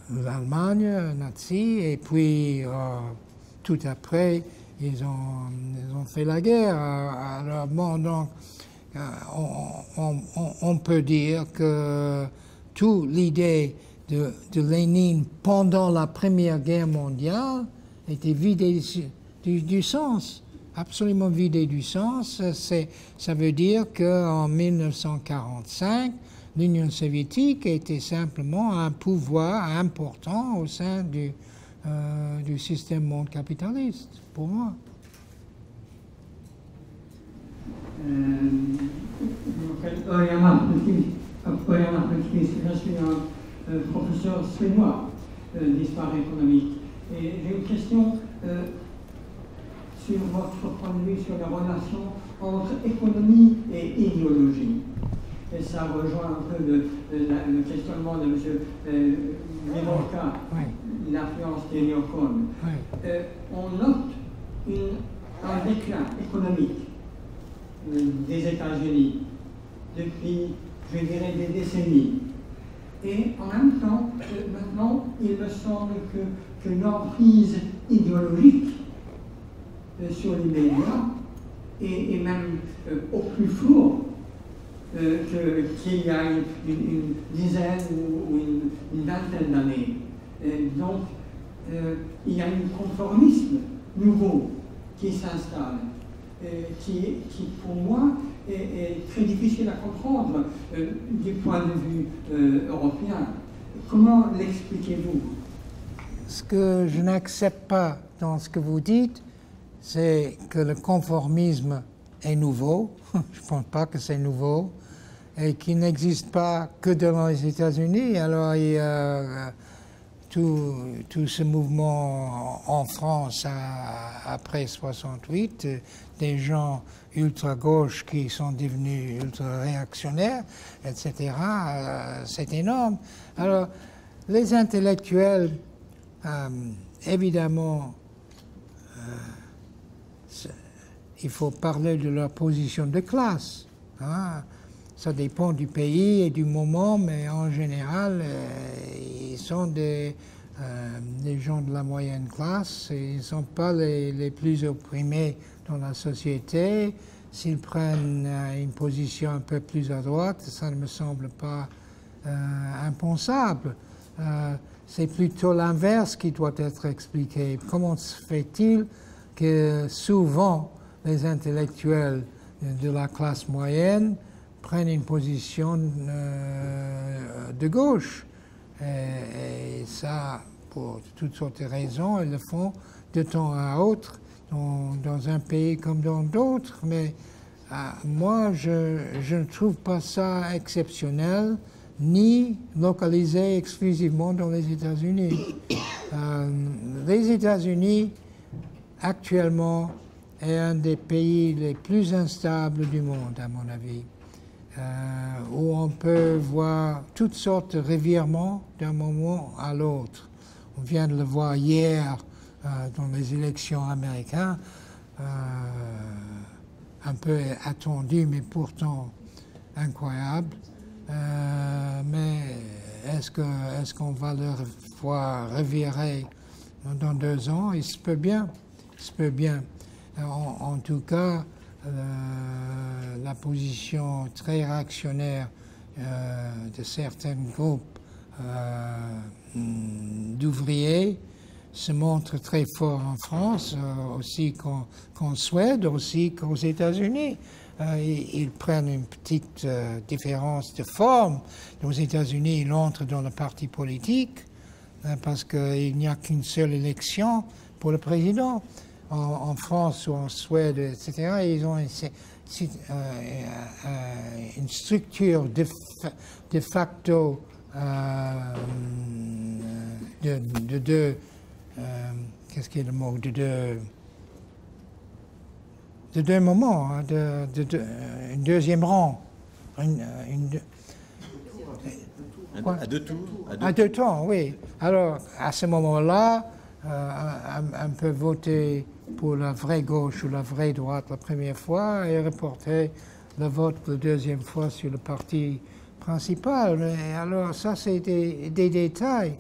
l'Allemagne nazie, et puis tout après, ils ont fait la guerre. Alors, bon, donc, on peut dire que toute l'idée de Lénine pendant la Première Guerre mondiale était vidée du sens, absolument vidée du sens. Ça veut dire qu'en 1945, l'Union soviétique était simplement un pouvoir important au sein du système monde capitaliste, pour moi. Örjan Malmqvist, je suis un professeur suédois d'histoire économique. Et j'ai une question sur votre point de vue sur la relation entre économie et idéologie. Et ça rejoint un peu le questionnement de M. Vivorka, l'influence des néocons. On note un déclin économique des États-Unis depuis, je dirais, des décennies. Et en même temps, maintenant, il me semble que l'emprise idéologique sur les médias est même au plus fort qu'il y a une dizaine ou une vingtaine d'années. Donc, il y a un conformisme nouveau qui s'installe, qui pour moi est très difficile à comprendre du point de vue européen. Comment l'expliquez-vous? Ce que je n'accepte pas dans ce que vous dites, c'est que le conformisme est nouveau. Je ne pense pas que c'est nouveau et qu'il n'existe pas que dans les États-Unis. Alors il y a tout ce mouvement en France après 68, des gens ultra-gauche qui sont devenus ultra-réactionnaires, etc. C'est énorme. Alors les intellectuels, évidemment, il faut parler de leur position de classe. Hein. Ça dépend du pays et du moment, mais en général, ils sont des gens de la moyenne classe. Ils ne sont pas les plus opprimés dans la société. S'ils prennent une position un peu plus à droite, ça ne me semble pas impensable. C'est plutôt l'inverse qui doit être expliqué. Comment se fait-il que souvent les intellectuels de la classe moyenne prennent une position de gauche? Et ça, pour toutes sortes de raisons, ils le font de temps à autre, dans un pays comme dans d'autres. Mais moi, je ne trouve pas ça exceptionnel, ni localisé exclusivement dans les États-Unis. Les États-Unis, actuellement, est un des pays les plus instables du monde, à mon avis, où on peut voir toutes sortes de revirements d'un moment à l'autre. On vient de le voir hier dans les élections américaines, un peu attendu, mais pourtant incroyable. Mais est-ce qu'on va le voir revirer dans 2 ans? Il se peut bien. Il se peut bien. En tout cas, la position très réactionnaire de certains groupes d'ouvriers se montre très fort en France, aussi qu'en Suède, aussi qu'aux États-Unis. Ils prennent une petite différence de forme. Aux États-Unis, ils entrent dans le parti politique parce qu'il n'y a qu'une seule élection pour le président. En France ou en Suède, etc., ils ont une structure de facto qu'est-ce qu'il y a le mot, de 2 moments, hein, un deuxième rang. À 2 tours. À 2 temps, oui. Alors, à ce moment-là, on peut voter pour la vraie gauche ou la vraie droite la première fois et reporter le vote la deuxième fois sur le parti principal. Mais alors, ça, c'est des détails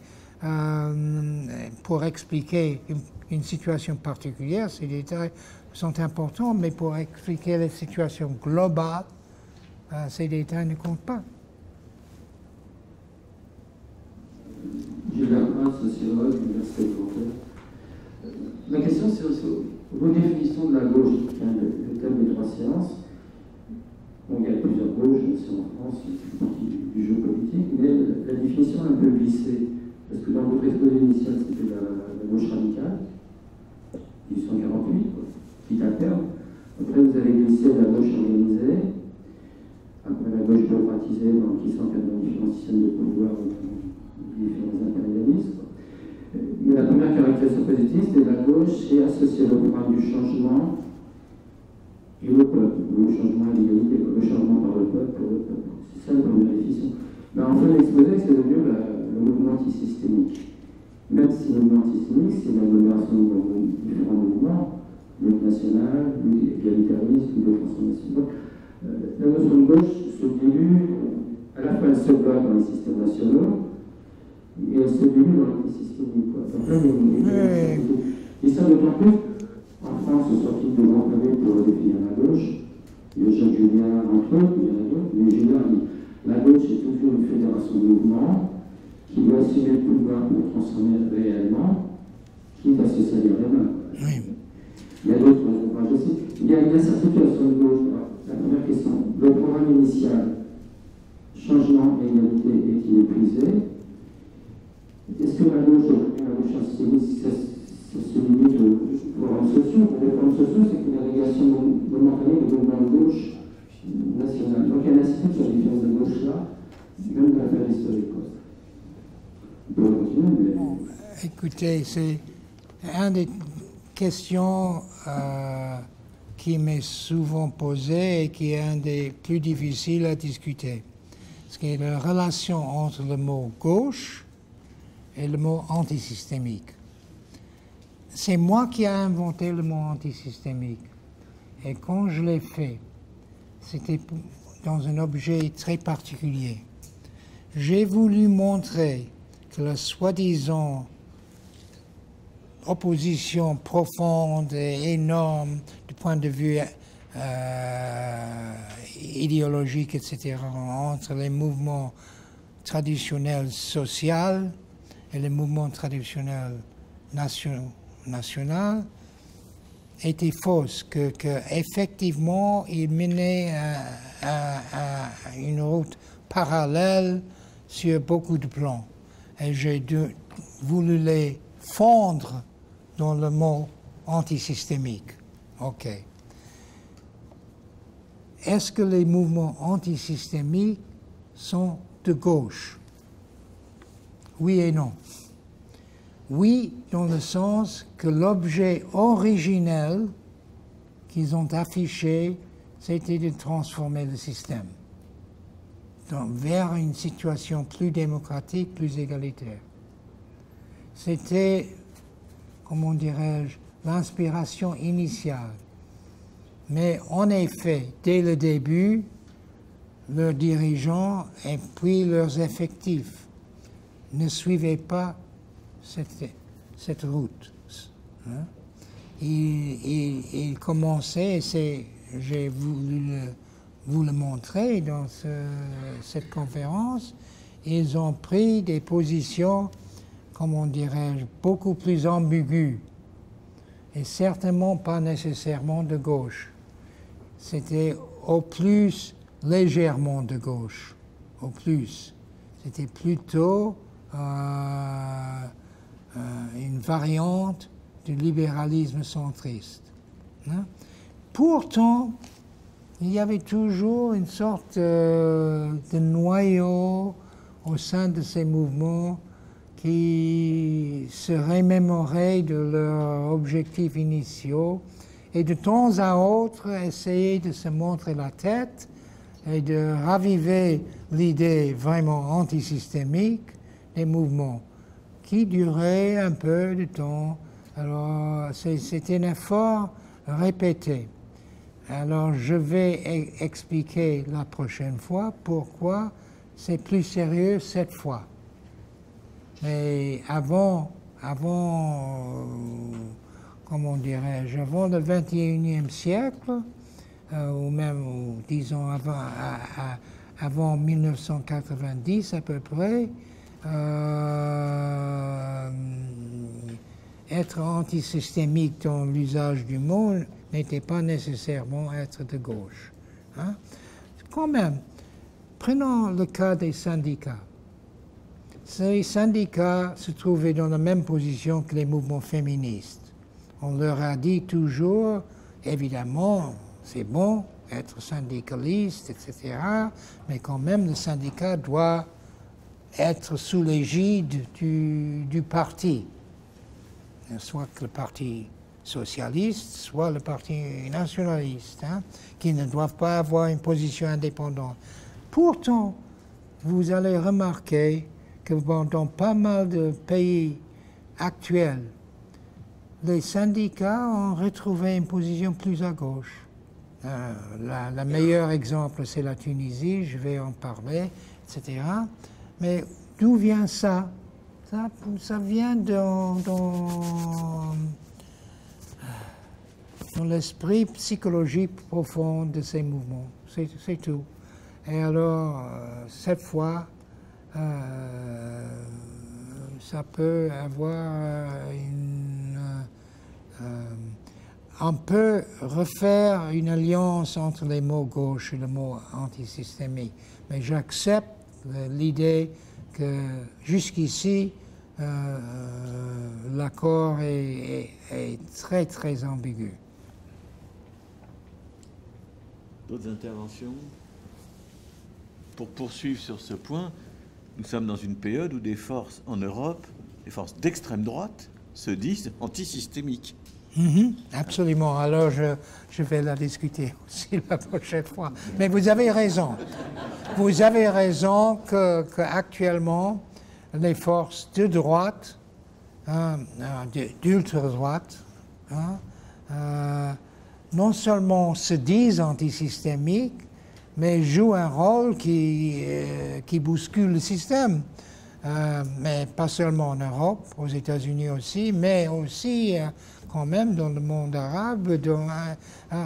pour expliquer une situation particulière. Ces détails sont importants, mais pour expliquer la situation globale, ces détails ne comptent pas. Gilles Lapin, sociologue, Université de Nanterre. Ma question, c'est sur vos définitions de la gauche, le thème des 3 séances. Bon, il y a plusieurs gauches, aussi en France, c'est une partie du jeu politique, mais la définition est un peu glissée. Parce que dans votre exposé initial, c'était la gauche radicale, 1848, quitte à terme. Après, vous avez glissé la gauche organisée, après la gauche bureaucratisée, qui s'encadre dans différents systèmes de pouvoir, différents impérialismes. Mais la première caractéristique positive, c'est la gauche est associée au programme du changement et le peuple. Le changement à l'égalité, le changement par le peuple pour le peuple. C'est ça la première définition. Mais en fait, l'exposé, c'est devenu le mouvement antisystémique. Même si le mouvement antisystémique, c'est l'agglomération de différents mouvements, lutte nationale, lutte égalitarisme, lutte de transformation. Donc, la notion de gauche se dilue, à la fois elle se bloque dans les systèmes nationaux, et elle se dilue dans l'antisystémique. Donc là, et ça d'autant plus qu'en France, ce sont tous des grands pavé pour définir la gauche. Il y a Jacques Julien, entre autres, il y en a d'autres. Mais Julien dit la gauche est toujours une fédération de mouvements qui doit assumer le pouvoir pour transformer réellement, quitte à se salir les mains. Oui. Il y a d'autres ouvrages aussi. Il y a une incertitude sur le gauche. La première question, le programme initial, changement et égalité, est-il épuisé? Est-ce que la gauche antisémite, ça se limite aux programmes sociaux? Les programmes sociaux, c'est une agrégation momentanée de mouvements de gauche nationale. Donc il y a une incertitude sur la différence de gauche-là, même dans l'affaire historique. On peut continuer, mais... Bon, écoutez, c'est une des questions qui m'est souvent posée et qui est un des plus difficiles à discuter. C'est la relation entre le mot gauche et le mot antisystémique. C'est moi qui ai inventé le mot antisystémique. Et quand je l'ai fait, c'était dans un objet très particulier. J'ai voulu montrer que la soi-disant opposition profonde et énorme du point de vue idéologique, etc., entre les mouvements traditionnels sociaux et les mouvements traditionnels nationaux était fausse, que effectivement ils menaient à une route parallèle sur beaucoup de plans. Et j'ai voulu les fondre dans le mot antisystémique. OK. Est-ce que les mouvements antisystémiques sont de gauche? Oui et non. Oui, dans le sens que l'objet originel qu'ils ont affiché, c'était de transformer le système vers une situation plus démocratique, plus égalitaire. C'était, comment dirais-je, l'inspiration initiale. Mais en effet, dès le début, leurs dirigeants et puis leurs effectifs ne suivaient pas cette route. Hein? Ils commençaient, et j'ai voulu vous le montrer dans cette conférence, ils ont pris des positions, comment dirais-je, beaucoup plus ambiguës et certainement pas nécessairement de gauche. C'était au plus légèrement de gauche, au plus. C'était plutôt une variante du libéralisme centriste. Hein? Pourtant, il y avait toujours une sorte de noyau au sein de ces mouvements qui se remémoraient de leurs objectifs initiaux et de temps à autre essayaient de se montrer la tête et de raviver l'idée vraiment antisystémique des mouvements qui durait un peu de temps. Alors, c'est un effort répété. Alors, je vais expliquer la prochaine fois pourquoi c'est plus sérieux cette fois. Mais avant comment dirais-je, avant le 21e siècle, ou même, disons, avant 1990 à peu près, être antisystémique dans l'usage du mot n'était pas nécessairement être de gauche. Hein? Quand même, prenons le cas des syndicats. Ces syndicats se trouvaient dans la même position que les mouvements féministes. On leur a dit toujours, évidemment, c'est bon être syndicaliste, etc., mais quand même le syndicat doit être sous l'égide du parti. soit le parti socialiste, soit le parti nationaliste, hein, qui ne doivent pas avoir une position indépendante. Pourtant, vous allez remarquer que dans pas mal de pays actuels, les syndicats ont retrouvé une position plus à gauche. Le meilleur exemple, c'est la Tunisie, je vais en parler, etc. Mais d'où vient ça? Ça vient dans l'esprit psychologique profond de ces mouvements. C'est tout. Et alors, cette fois, ça peut avoir on peut refaire une alliance entre les mots gauche et le mot antisystémique. Mais j'accepte l'idée que jusqu'ici, l'accord est très, très ambigu. D'autres interventions? Pour poursuivre sur ce point, nous sommes dans une période où des forces en Europe, des forces d'extrême droite, se disent antisystémiques. Absolument. Alors, je vais la discuter aussi la prochaine fois. Mais vous avez raison. Vous avez raison qu'actuellement, les forces de droite, d'ultra-droite, non seulement se disent antisystémiques, mais jouent un rôle qui bouscule le système. Mais pas seulement en Europe, aux États-Unis aussi, mais aussi quand même dans le monde arabe.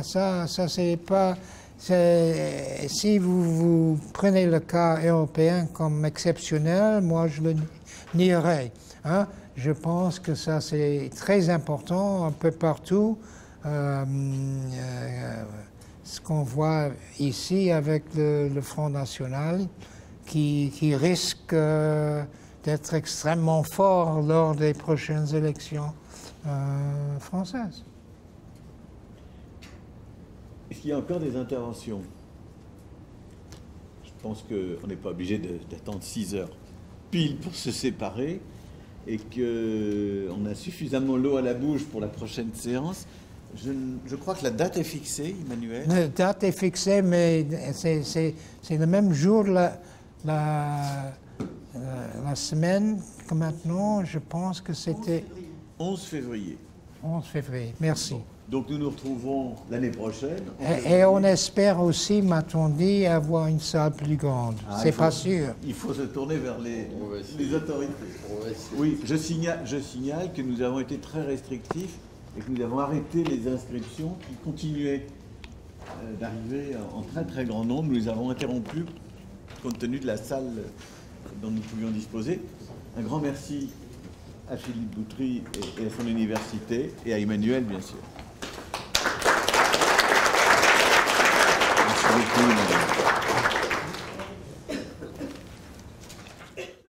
Ça c'est pas... Si vous prenez le cas européen comme exceptionnel, moi je le nierai. Hein. Je pense que ça c'est très important un peu partout. Ce qu'on voit ici avec le Front National, qui risque d'être extrêmement fort lors des prochaines élections françaises. Est-ce qu'il y a encore des interventions? Je pense qu'on n'est pas obligé d'attendre 6 heures pile pour se séparer et qu'on a suffisamment l'eau à la bouche pour la prochaine séance. Je crois que la date est fixée, Emmanuel. La date est fixée, mais c'est le même jour la semaine que maintenant. Je pense que c'était 11 février. 11 février, merci. Donc nous nous retrouvons l'année prochaine. Et on espère aussi, m'a-t-on dit, avoir une salle plus grande. C'est pas sûr. Il faut se tourner vers les autorités. Oui, je signale que nous avons été très restrictifs et que nous avons arrêté les inscriptions qui continuaient d'arriver en très très grand nombre. Nous les avons interrompus compte tenu de la salle dont nous pouvions disposer. Un grand merci à Philippe Boutry et à son université et à Emmanuel, bien sûr. Merci beaucoup.